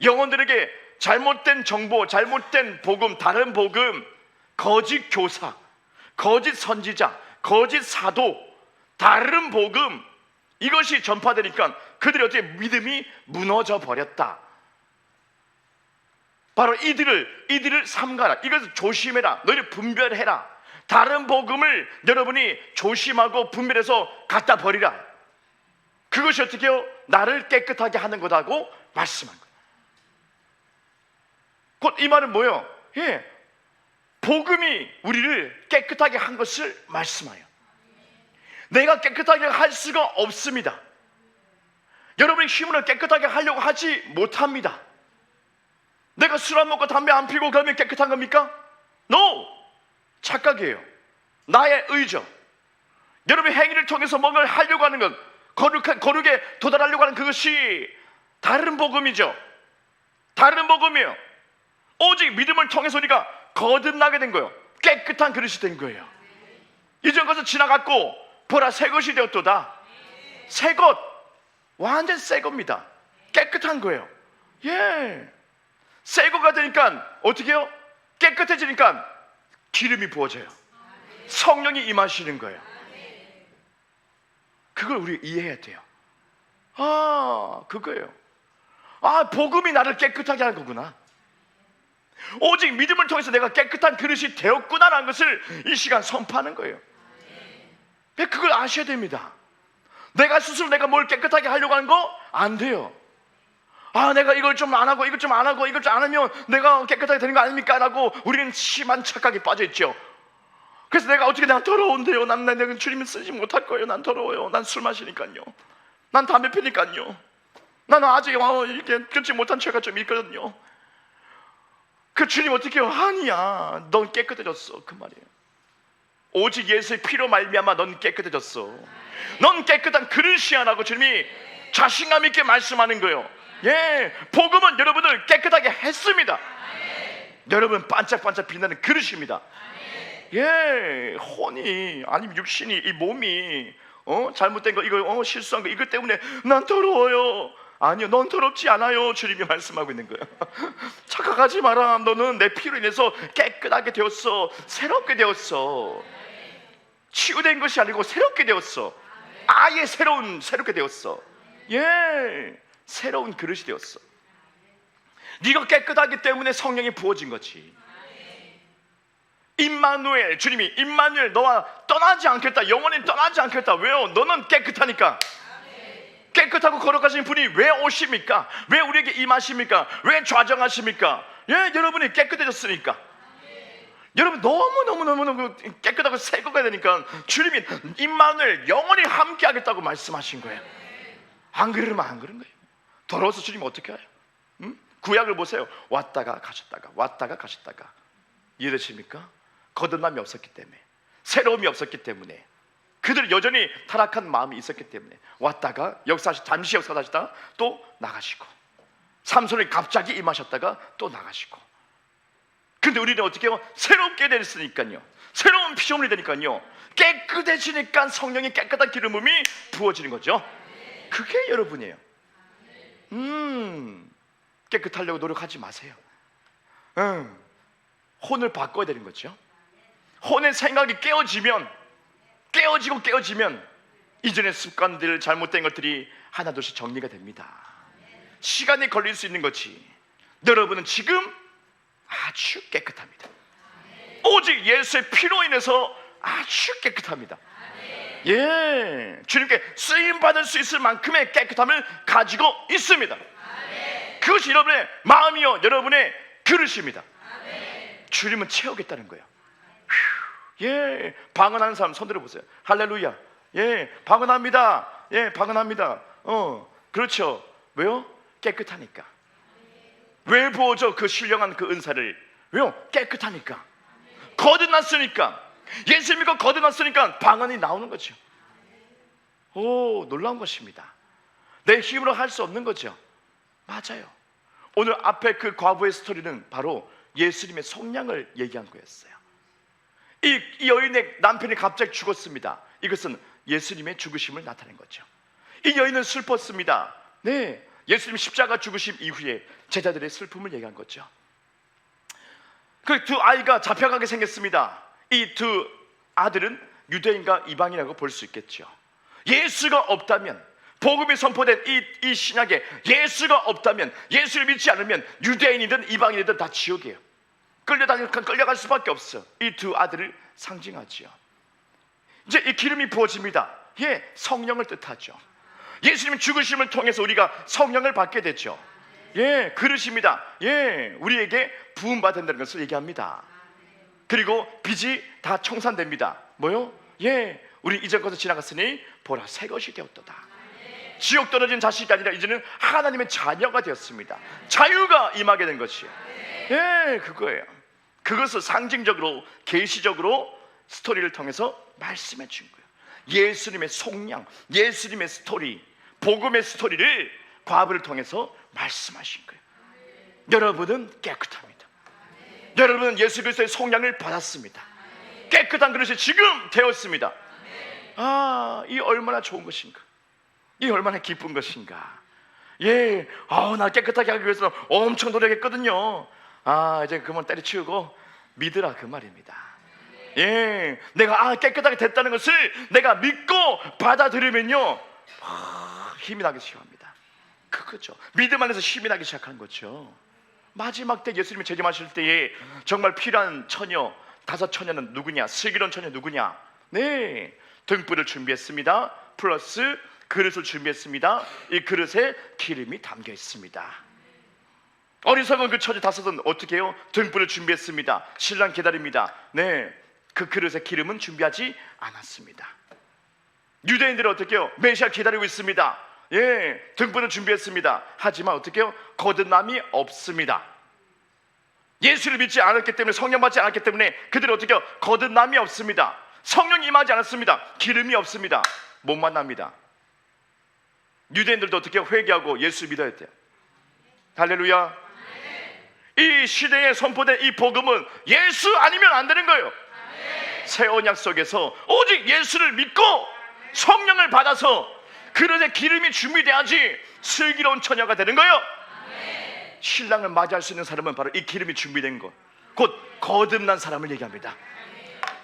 영혼들에게 잘못된 정보, 잘못된 복음, 다른 복음, 거짓 교사, 거짓 선지자, 거짓 사도, 다른 복음, 이것이 전파되니까 그들이 어떻게 믿음이 무너져 버렸다. 바로 이들을 삼가라. 이것을 조심해라. 너희를 분별해라. 다른 복음을 여러분이 조심하고 분별해서 갖다 버리라. 그것이 어떻게 해요? 나를 깨끗하게 하는 거다고 말씀한 거예요. 곧 이 말은 뭐예요? 복음이 우리를 깨끗하게 한 것을 말씀하여. 내가 깨끗하게 할 수가 없습니다. 여러분의 힘으로 깨끗하게 하려고 하지 못합니다. 내가 술 안 먹고 담배 안 피고 그러면 깨끗한 겁니까? No! 착각이에요. 나의 의죠. 여러분의 행위를 통해서 뭔가를 하려고 하는 것, 거룩에 도달하려고 하는 그것이 다른 복음이죠. 다른 복음이에요. 오직 믿음을 통해서 우리가 거듭나게 된 거예요. 깨끗한 그릇이 된 거예요. 이전 것은 지나갔고 보라 새 것이 되었도다. 새 것, 완전 새 겁니다. 깨끗한 거예요. 새 거가 되니까 어떻게 해요? 깨끗해지니까 기름이 부어져요. 성령이 임하시는 거예요. 그걸 우리 이해해야 돼요. 그거예요. 복음이 나를 깨끗하게 하는 거구나. 오직 믿음을 통해서 내가 깨끗한 그릇이 되었구나라는 것을 이 시간 선포하는 거예요. 그걸 아셔야 됩니다. 내가 스스로 내가 뭘 깨끗하게 하려고 하는 거 안 돼요. 내가 이걸 좀 안 하고 이걸 좀 안 하고 이걸 좀 안 하면 내가 깨끗하게 되는 거 아닙니까? 라고 우리는 심한 착각에 빠져 있죠. 그래서 내가 더러운데요. 난 주님을 쓰지 못할 거예요. 난 더러워요. 난 술 마시니까요. 난 담배 피니까요. 나는 아직 이렇게 끊지 못한 죄가 좀 있거든요. 그 주님 어떻게 해요? 아니야, 넌 깨끗해졌어. 그 말이에요. 오직 예수의 피로 말미암아 넌 깨끗해졌어. 넌 깨끗한 그릇이야 라고 주님이 자신감 있게 말씀하는 거예요. 복음은 여러분을 깨끗하게 했습니다. 여러분 반짝반짝 빛나는 그릇입니다. 혼이 아니면 육신이, 이 몸이 잘못된 거, 이거 실수한 거, 이것 때문에 난 더러워요. 아니요, 넌 더럽지 않아요. 주님이 말씀하고 있는 거예요. 착각하지 마라. 너는 내 피로 인해서 깨끗하게 되었어. 새롭게 되었어. 치유된 것이 아니고 새롭게 되었어. 아예 새롭게 되었어. 새로운 그릇이 되었어. 네가 깨끗하기 때문에 성령이 부어진 거지. 임마누엘, 주님이 임마누엘, 너와 떠나지 않겠다. 영원히 떠나지 않겠다. 왜요? 너는 깨끗하니까. 깨끗하고 거룩하신 분이 왜 오십니까? 왜 우리에게 임하십니까? 왜 좌정하십니까? 여러분이 깨끗해졌으니까. 여러분 너무 깨끗하고 새 거가 되니까 주님이 임마누엘, 영원히 함께 하겠다고 말씀하신 거예요. 안 그러면 안 그런 거예요. 더러워서 주님 어떻게 해요? 구약을 보세요. 왔다가 가셨다가. 이해되십니까? 거듭남이 없었기 때문에, 새로움이 없었기 때문에, 그들 여전히 타락한 마음이 있었기 때문에 왔다가 잠시 역사하시다가 또 나가시고, 삼손이 갑자기 임하셨다가 또 나가시고. 근데 우리는 어떻게 해요? 새롭게 됐으니까요. 새로운 피조물이 되니까요. 깨끗해지니까 성령이 깨끗한 기름 부음이 부어지는 거죠. 그게 여러분이에요. 깨끗하려고 노력하지 마세요. 혼을 바꿔야 되는 거죠. 혼의 생각이 깨어지면 이전의 습관들, 잘못된 것들이 하나둘씩 정리가 됩니다. 시간이 걸릴 수 있는 거지. 여러분은 지금 아주 깨끗합니다. 오직 예수의 피로 인해서 아주 깨끗합니다. 주님께 쓰임받을 수 있을 만큼의 깨끗함을 가지고 있습니다. 그것이 여러분의 마음이요, 여러분의 그릇입니다. 주님은 채우겠다는 거예요. 방언하는 사람 손 들어보세요. 할렐루야. 방언합니다. 방언합니다. 그렇죠. 왜요? 깨끗하니까. 왜 부어줘 그 신령한 그 은사를? 왜요? 깨끗하니까. 거듭났으니까. 예수 믿고 거듭났으니까 방언이 나오는 거죠. 오, 놀라운 것입니다. 내 힘으로 할 수 없는 거죠. 맞아요. 오늘 앞에 그 과부의 스토리는 바로 예수님의 속량을 얘기한 거였어요. 이 여인의 남편이 갑자기 죽었습니다. 이것은 예수님의 죽으심을 나타낸 거죠. 이 여인은 슬펐습니다. 네, 예수님 십자가 죽으심 이후에 제자들의 슬픔을 얘기한 거죠. 그 두 아이가 잡혀가게 생겼습니다. 이 두 아들은 유대인과 이방인이라고 볼 수 있겠죠. 예수가 없다면, 복음이 선포된 이 신약에 예수가 없다면, 예수를 믿지 않으면 유대인이든 이방인이든 다 지옥이에요. 끌려갈 수밖에 없어. 이 두 아들을 상징하지요. 이제 이 기름이 부어집니다. 예, 성령을 뜻하죠. 예수님 죽으심을 통해서 우리가 성령을 받게 되죠. 예, 그릇입니다. 예, 우리에게 부음받는다는 것을 얘기합니다. 그리고 빚이 다 청산됩니다. 뭐요? 예, 우리 이전 것을 지나갔으니 보라 새 것이 되었도다. 지옥 떨어진 자식이 아니라 이제는 하나님의 자녀가 되었습니다. 자유가 임하게 된 것이에요. 예, 그거예요. 그것을 상징적으로 계시적으로 스토리를 통해서 말씀해 준 거예요. 예수님의 속량, 예수님의 스토리, 복음의 스토리를 과부를 통해서 말씀하신 거예요. 여러분은 깨끗합니다. 여러분은 예수 그리스도의 속량을 받았습니다. 깨끗한 그릇이 지금 되었습니다. 아, 이 얼마나 좋은 것인가, 이 얼마나 기쁜 것인가. 예, 나 깨끗하게 하기 위해서 엄청 노력했거든요. 이제 그만 때려치우고 믿으라 그 말입니다. 예, 내가 깨끗하게 됐다는 것을 내가 믿고 받아들이면요, 힘이 나기 시작합니다. 그거죠. 믿음 안에서 힘이 나기 시작하는 거죠. 마지막 때 예수님이 재림하실 때에 정말 필요한 처녀, 5 처녀는 누구냐? 슬기로운 처녀 누구냐? 네, 등불을 준비했습니다. 플러스 그릇을 준비했습니다. 이 그릇에 기름이 담겨 있습니다. 어리석은 그 처녀 5은 어떻게 해요? 등불을 준비했습니다. 신랑 기다립니다. 네, 그 그릇에 기름은 준비하지 않았습니다. 유대인들은 어떻게 해요? 메시아 기다리고 있습니다. 예, 등불을 준비했습니다. 하지만 어떻게 해요? 거듭남이 없습니다. 예수를 믿지 않았기 때문에, 성령 받지 않았기 때문에 그들은 어떻게 해요? 거듭남이 없습니다. 성령이 임하지 않았습니다. 기름이 없습니다. 못 만납니다. 유대인들도 어떻게 해요? 회개하고 예수 믿어야 돼요. 할렐루야. 이 시대에 선포된 이 복음은 예수 아니면 안 되는 거예요. 새 언약 속에서 오직 예수를 믿고 성령을 받아서 그릇에 기름이 준비돼야지 슬기로운 처녀가 되는 거예요. 신랑을 맞이할 수 있는 사람은 바로 이 기름이 준비된 것, 곧 거듭난 사람을 얘기합니다.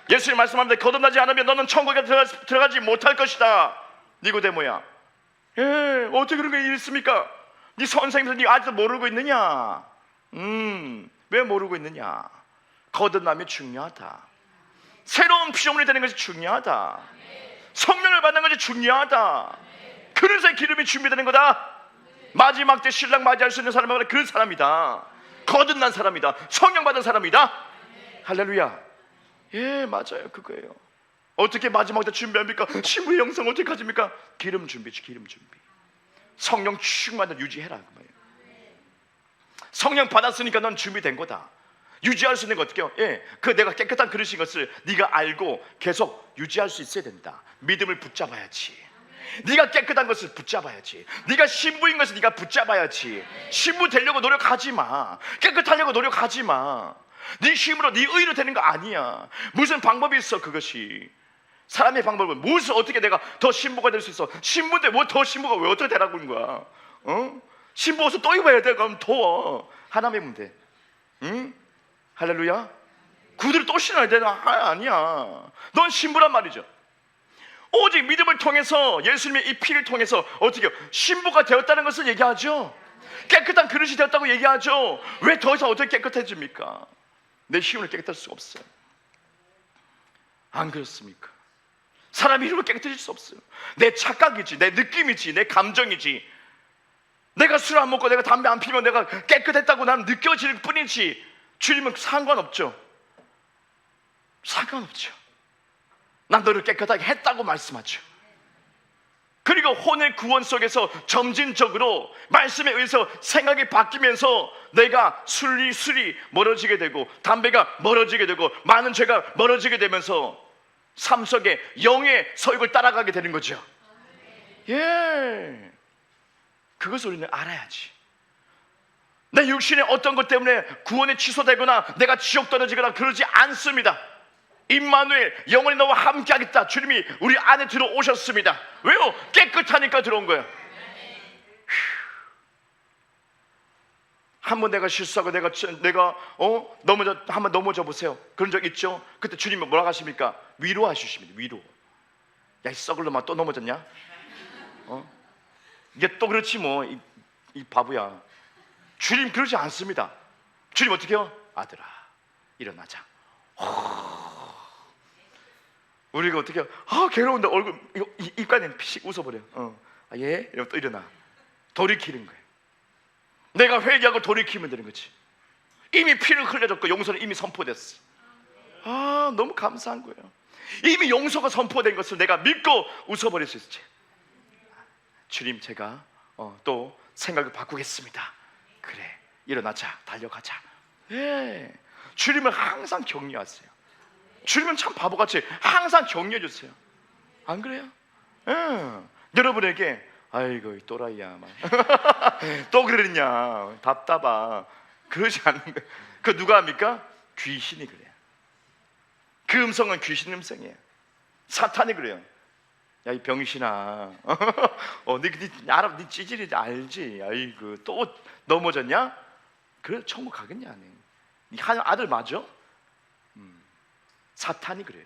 예수님 말씀합니다. 거듭나지 않으면 너는 천국에 들어가지 못할 것이다. 니고데모야, 예, 어떻게 그런 게 있습니까? 네 선생님들 네 아직도 모르고 있느냐? 왜 모르고 있느냐? 거듭남이 중요하다. 새로운 피조물이 되는 것이 중요하다. 성령을 받는 것이 중요하다. 그래서 기름이 준비되는 거다. 마지막 때 신랑 맞이할 수 있는 사람은 바로 그 사람이다. 거듭난 사람이다. 성령 받은 사람이다. 할렐루야. 예, 맞아요. 그거예요. 어떻게 마지막 때 준비합니까? 신부의 영성 어떻게 가집니까? 기름 준비지, 기름 준비. 성령 충만을 유지해라 그 말이에요. 성령 받았으니까 넌 준비된 거다. 유지할 수 있는 거 어떻게 해요? 예, 그 내가 깨끗한 그릇인 것을 네가 알고 계속 유지할 수 있어야 된다. 믿음을 붙잡아야지. 네가 깨끗한 것을 붙잡아야지. 네가 신부인 것을 네가 붙잡아야지. 신부 되려고 노력하지 마. 깨끗하려고 노력하지 마. 네 힘으로, 네 의로 되는 거 아니야. 무슨 방법이 있어? 그것이 사람의 방법은 무엇을 어떻게 내가 더 신부가 될 수 있어? 신부인데 뭐 더 신부가 왜 어떻게 되라고 하는 거야? 신부 옷을 또 입어야 돼? 그럼 더워. 하나 입으면 돼. 응? 할렐루야. 구두를 또 신어야 돼? 아니야. 넌 신부란 말이죠. 오직 믿음을 통해서, 예수님의 이 피를 통해서 어떻게 해요? 신부가 되었다는 것을 얘기하죠. 깨끗한 그릇이 되었다고 얘기하죠. 왜 더 이상 어떻게 깨끗해집니까? 내 힘으로 깨끗할 수가 없어요. 안 그렇습니까? 사람이 힘으로 깨끗해질 수 없어요. 내 착각이지, 내 느낌이지, 내 감정이지. 내가 술 안 먹고 내가 담배 안 피면 내가 깨끗했다고 나는 느껴질 뿐이지 주님은 상관없죠. 상관없죠. 난 너를 깨끗하게 했다고 말씀하죠. 그리고 혼의 구원 속에서 점진적으로 말씀에 의해서 생각이 바뀌면서 내가 술이 멀어지게 되고, 담배가 멀어지게 되고, 많은 죄가 멀어지게 되면서 삶 속에 영의 서육을 따라가게 되는 거죠. 예, 그것을 우리는 알아야지. 내 육신의 어떤 것 때문에 구원이 취소되거나 내가 지옥 떨어지거나 그러지 않습니다. 임마누엘, 영원히 너와 함께 하겠다. 주님이 우리 안에 들어오셨습니다. 왜요? 깨끗하니까 들어온 거예요. 한번 내가 실수하고 내가 한번 넘어져 보세요. 그런 적 있죠? 그때 주님이 뭐라고 하십니까? 위로하십니다. 위로. 야, 이 썩을 놈아, 또 넘어졌냐? 이게 또 그렇지 뭐, 이 바보야. 주님 그러지 않습니다. 주님 어떻게 해요? 아들아, 일어나자. 우리가 어떻게 해요? 괴로운데 얼굴, 입가에 피식 웃어버려요. 예? 이러면 또 일어나. 돌이키는 거예요. 내가 회개하고 돌이키면 되는 거지. 이미 피를 흘려줬고 용서는 이미 선포됐어. 너무 감사한 거예요. 이미 용서가 선포된 것을 내가 믿고 웃어버릴 수 있지. 주님, 제가 또 생각을 바꾸겠습니다. 그래, 일어나자, 달려가자. 예, 주님을 항상 격려하세요. 주님은 참 바보같이 항상 격려해 주세요. 안 그래요? 예. 여러분에게 아이고 이 또라이야 또 그러냐, 답답하, 그러지 않는 거예요. 그 누가 합니까? 귀신이 그래요. 그 음성은 귀신 음성이에요. 사탄이 그래요. 야, 이 병신아, 네 알아, 네 찌질이 알지? 아이고 또 넘어졌냐? 그래, 천국 가겠냐? 네 아들 맞아? 사탄이 그래요.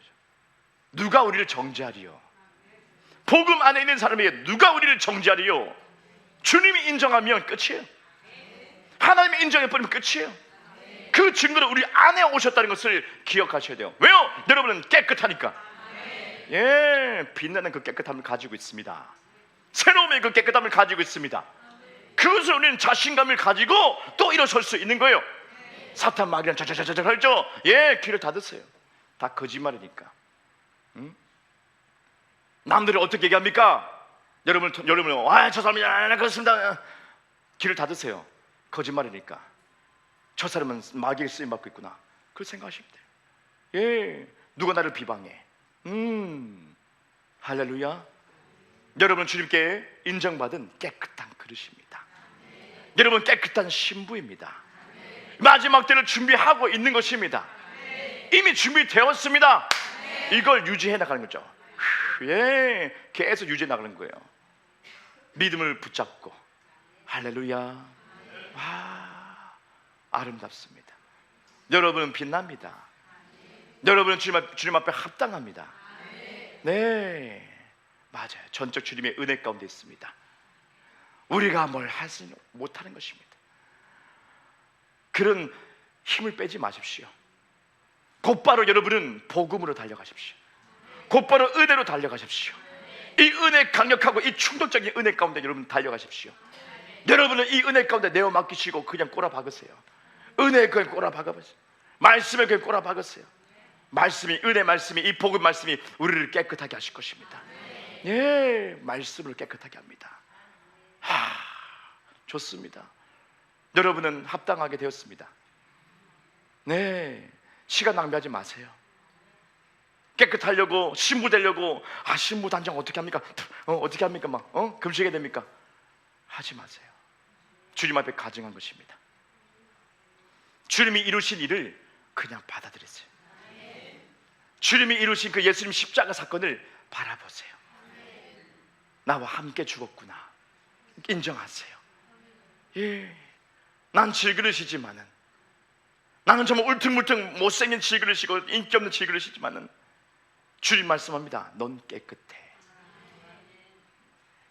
누가 우리를 정죄하리요? 복음 안에 있는 사람에게 누가 우리를 정죄하리요? 주님이 인정하면 끝이에요. 하나님이 인정해버리면 끝이에요. 그 증거를 우리 안에 오셨다는 것을 기억하셔야 돼요. 왜요? 여러분은 깨끗하니까. 예, 빛나는 그 깨끗함을 가지고 있습니다. 새로움의 그 깨끗함을 가지고 있습니다. 그것을 우리는 자신감을 가지고 또 일어설 수 있는 거예요. 사탄 마귀는 저저저저 할죠. 예, 귀를 닫으세요. 다 거짓말이니까. 남들이 어떻게 얘기합니까? 여러분은 저 사람이 그렇습니다. 귀를 닫으세요. 거짓말이니까. 저 사람은 마귀에 쓰임 받고 있구나. 그걸 생각하시면 돼요. 예, 누가 나를 비방해? 할렐루야. 여러분 주님께 인정받은 깨끗한 그릇입니다. 여러분 깨끗한 신부입니다. 마지막 때를 준비하고 있는 것입니다. 이미 준비되었습니다. 이걸 유지해 나가는 거죠. 예, 계속 유지해 나가는 거예요. 믿음을 붙잡고. 할렐루야. 아름답습니다. 여러분은 빛납니다. 여러분은 주님 앞에 합당합니다. 네, 맞아요. 전적 주님의 은혜 가운데 있습니다. 우리가 뭘 하지 못하는 것입니다. 그런 힘을 빼지 마십시오. 곧바로 여러분은 복음으로 달려가십시오. 곧바로 은혜로 달려가십시오. 이 은혜 강력하고 이 충동적인 은혜 가운데 여러분 달려가십시오. 여러분은 이 은혜 가운데 내어 맡기시고 그냥 꼬라박으세요. 은혜에 그냥 꼬라박아보세요. 말씀에 그냥 꼬라박으세요. 말씀이, 은혜 말씀이, 이 복음 말씀이 우리를 깨끗하게 하실 것입니다. 예, 말씀을 깨끗하게 합니다. 좋습니다. 여러분은 합당하게 되었습니다. 네, 시간 낭비하지 마세요. 깨끗하려고, 신부 되려고, 신부 단장 어떻게 합니까? 어떻게 합니까? 금식해야 됩니까? 하지 마세요. 주님 앞에 가증한 것입니다. 주님이 이루신 일을 그냥 받아들이세요. 주님이 이루신 그 예수님 십자가 사건을 바라보세요. 나와 함께 죽었구나. 인정하세요. 예, 난 질그릇이지만은, 나는 정말 울퉁불퉁 못생긴 질그릇이고 인기 없는 질그릇이지만은 주님 말씀합니다. 넌 깨끗해.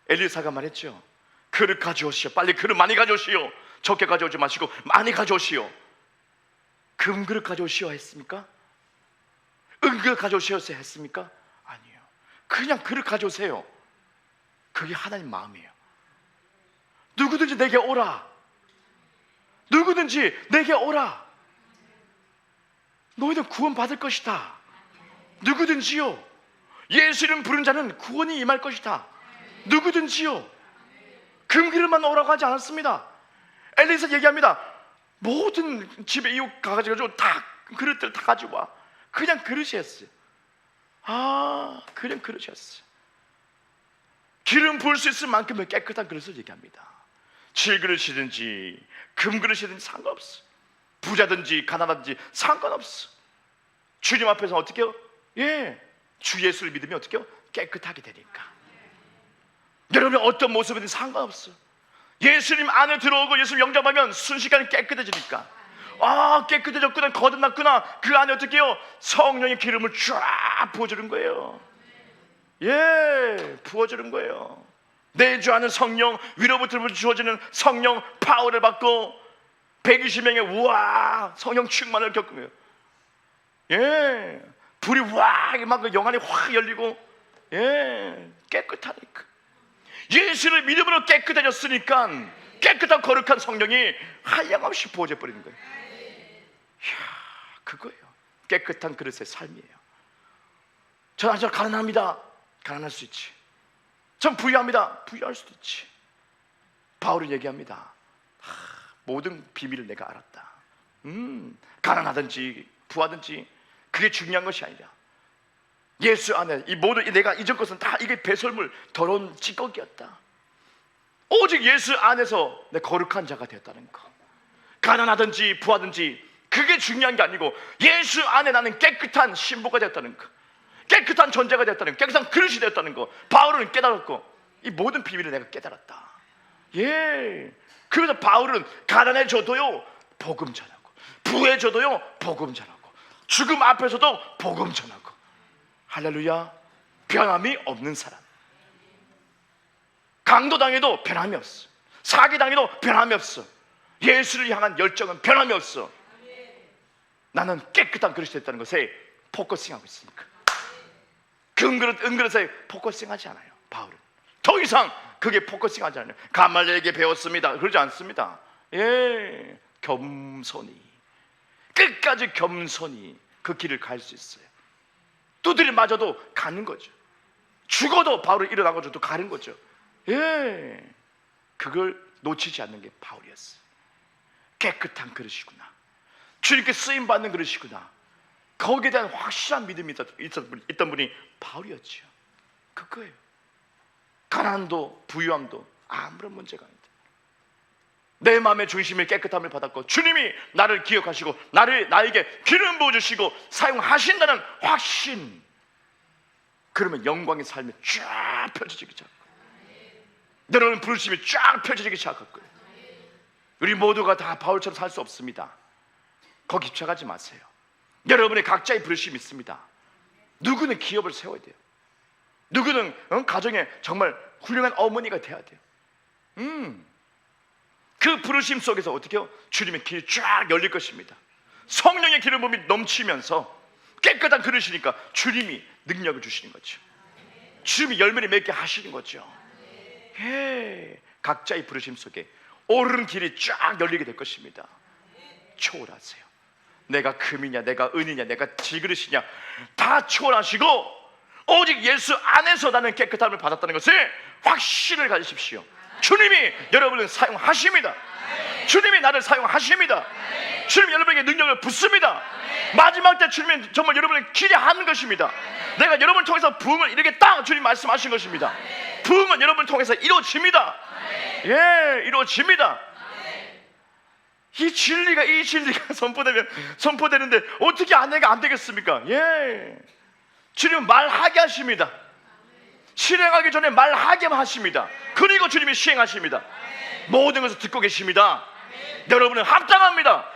엘리사가 말했죠. 그릇 가져오시오. 빨리 그릇 많이 가져오시오. 적게 가져오지 마시고 많이 가져오시오. 금그릇 가져오시오 했습니까? 은그릇 가져오시오 했습니까? 아니에요. 그냥 그릇 가져오세요. 그게 하나님 마음이에요. 누구든지 내게 오라. 누구든지 내게 오라. 너희는 구원 받을 것이다. 누구든지요. 예수 이름 부른 자는 구원이 임할 것이다. 누구든지요. 금그릇만 오라고 하지 않았습니다. 엘리사 얘기합니다. 모든 집에 이웃 가가지고 다 그릇들 다 가지고 와. 그냥 그릇이었어요. 그냥 그릇이었어요. 기름 부을 수 있을 만큼의 깨끗한 그릇을 얘기합니다. 질그릇이든지 금그릇이든지 상관없어. 부자든지 가난하든지 상관없어. 주님 앞에서 어떻게 해요? 주 예수를 믿으면 어떻게 해요? 깨끗하게 되니까. 여러분 어떤 모습이든 상관없어. 예수님 안에 들어오고 예수님 영접하면 순식간에 깨끗해지니까. 깨끗해졌구나, 거듭났구나. 그 안에 어떻게 해요? 성령의 기름을 쫙 부어주는 거예요. 부어주는 거예요. 내 주 안에 성령, 위로부터 주어지는 성령 파워를 받고 120명의 우와 성령 충만을 겪으며 불이 막 영안이 확 열리고 깨끗하니까. 예수를 믿음으로 깨끗해졌으니까 깨끗한 거룩한 성령이 한량없이 부어져 버리는 거예요. 그거예요. 깨끗한 그릇의 삶이에요. 저는 아주 가난합니다. 가난할 수 있지. 전 부유합니다. 부유할 수도 있지. 바울은 얘기합니다. 모든 비밀을 내가 알았다. 가난하든지 부하든지 그게 중요한 것이 아니라 예수 안에 이 모든 내가 잊은 것은 다 이게 배설물 더러운 찌꺼기였다. 오직 예수 안에서 내 거룩한 자가 되었다는 거. 가난하든지 부하든지 그게 중요한 게 아니고 예수 안에 나는 깨끗한 신부가 되었다는 거, 깨끗한 존재가 되었다는 거, 깨끗한 그릇이 되었다는 거. 바울은 깨달았고 이 모든 비밀을 내가 깨달았다. 그래서 바울은 가난해져도요 복음 전하고, 부해져도요 복음 전하고, 죽음 앞에서도 복음 전하고. 할렐루야. 변함이 없는 사람. 강도당해도 변함이 없어. 사기당해도 변함이 없어. 예수를 향한 열정은 변함이 없어. 나는 깨끗한 그릇이 됐다는 것에 포커싱하고 있으니까. 금그릇 은그릇에 포커싱하지 않아요. 바울은 더 이상 그게 포커싱하지 않아요. 가말리엘에게 배웠습니다 그러지 않습니다. 겸손히, 끝까지 겸손히 그 길을 갈 수 있어요. 두드려 맞아도 가는 거죠. 죽어도 바울이 일어나가지고 또 가는 거죠. 그걸 놓치지 않는 게 바울이었어요. 깨끗한 그릇이구나, 주님께 쓰임받는 그릇이구나, 거기에 대한 확실한 믿음이 있던 분이 바울이었죠. 그거예요. 가난도 부유함도 아무런 문제가 아니다. 내 마음의 중심이 깨끗함을 받았고 주님이 나를 기억하시고 나에게 기름 부어주시고 사용하신다는 확신, 그러면 영광의 삶이 쫙 펼쳐지기 시작하고 여러분 부르심이 쫙 펼쳐지기 시작할 거예요. 우리 모두가 다 바울처럼 살 수 없습니다. 거기 집착하지 마세요. 여러분의 각자의 부르심이 있습니다. 누구는 기업을 세워야 돼요. 누구는 가정에 정말 훌륭한 어머니가 돼야 돼요. 그 부르심 속에서 어떻게 해요? 주님의 길이 쫙 열릴 것입니다. 성령의 기름 부음이 넘치면서 깨끗한 그릇이니까 주님이 능력을 주시는 거죠. 주님이 열매를 맺게 하시는 거죠. 각자의 부르심 속에 옳은 길이 쫙 열리게 될 것입니다. 초월하세요. 내가 금이냐 내가 은이냐 내가 질그릇이냐 다 초월하시고 오직 예수 안에서 나는 깨끗함을 받았다는 것을 확신을 가지십시오. 주님이 여러분을 사용하십니다. 주님이 나를 사용하십니다. 주님이 여러분에게 능력을 붓습니다. 마지막 때 주님이 정말 여러분을 기대하는 것입니다. 내가 여러분을 통해서 부흥을 이루겠다 주님 말씀하신 것입니다. 부흥은 여러분을 통해서 이루어집니다. 이루어집니다. 이 진리가 선포되는데 어떻게 아내가 안 되겠습니까? 주님은 말하게 하십니다. 실행하기 전에 말하게 하십니다. 그리고 주님이 시행하십니다. 모든 것을 듣고 계십니다. 여러분은 합당합니다.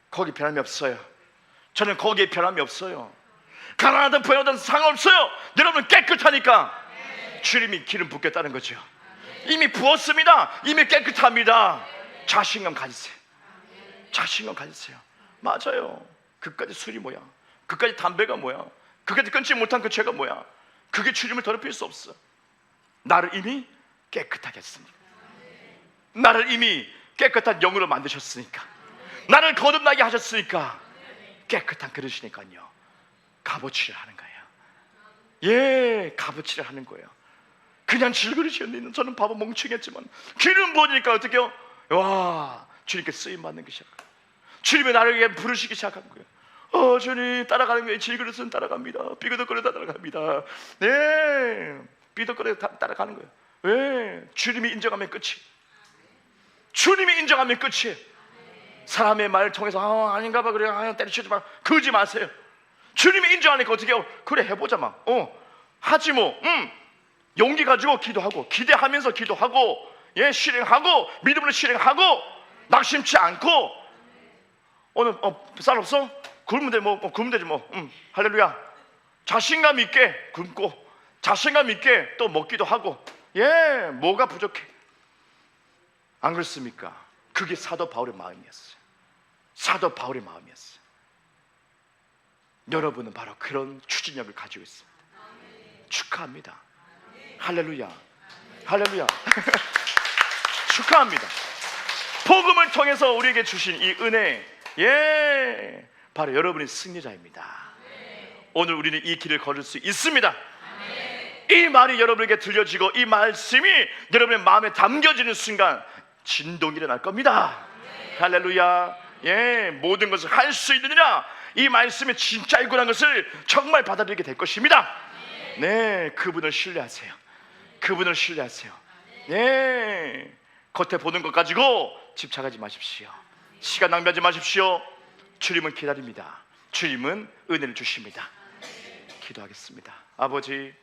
거기 변함이 없어요. 저는 거기에 변함이 없어요. 가난하든 부유하든 상관없어요. 여러분은 깨끗하니까 주님이 기름 붓겠다는 거죠. 이미 부었습니다. 이미 깨끗합니다. 자신감 가지세요. 자신감 가지세요. 맞아요. 그까지 술이 뭐야? 그까지 담배가 뭐야? 그까지 끊지 못한 그 죄가 뭐야? 그게 주님을 더럽힐 수 없어. 나를 이미 깨끗하게 했으니까, 나를 이미 깨끗한 영으로 만드셨으니까, 나를 거듭나게 하셨으니까 깨끗한 그릇이니까요. 값어치를 하는 거예요. 값어치를 하는 거예요. 그냥 질그릇이었는데 저는 바보 멍청했지만 기름 부으니까 어떻게요? 와, 주님께 쓰임 받는 것이야. 주님이 나를 부르시기 시작한 거예요. 주님 따라가는 거예요. 질그릇은 따라갑니다. 삐그덕거려 따라갑니다. 네, 삐그덕거려 따라가는 거예요. 왜? 주님이 인정하면 끝이. 주님이 인정하면 끝이에요. 사람의 말을 통해서 아닌가 봐 그래 때려치지 마 그러지 마세요. 주님이 인정하니까 어떻게 해요? 그래 해보자 막 하지 뭐 용기 가지고 기도하고 기대하면서 기도하고 실행하고 믿음으로 실행하고 낙심치 않고 오늘 쌀 없어? 굶으면 돼 굶으면 되지 할렐루야. 자신감 있게 굶고 자신감 있게 또 먹기도 하고 뭐가 부족해? 안 그렇습니까? 그게 사도 바울의 마음이었어요. 사도 바울의 마음이었어요. 여러분은 바로 그런 추진력을 가지고 있습니다. 축하합니다. 할렐루야. 할렐루야. 축하합니다. 복음을 통해서 우리에게 주신 이 은혜, 바로 여러분이 승리자입니다. 오늘 우리는 이 길을 걸을 수 있습니다. 이 말이 여러분에게 들려지고 이 말씀이 여러분의 마음에 담겨지는 순간 진동이 일어날 겁니다. 할렐루야. 모든 것을 할 수 있느니라. 이 말씀이 진짜 이구나 것을 정말 받아들이게 될 것입니다. 그분을 신뢰하세요. 그분을 신뢰하세요. 겉에 보는 것 가지고 집착하지 마십시오. 시간 낭비하지 마십시오. 주님은 기다립니다. 주님은 은혜를 주십니다. 기도하겠습니다. 아버지,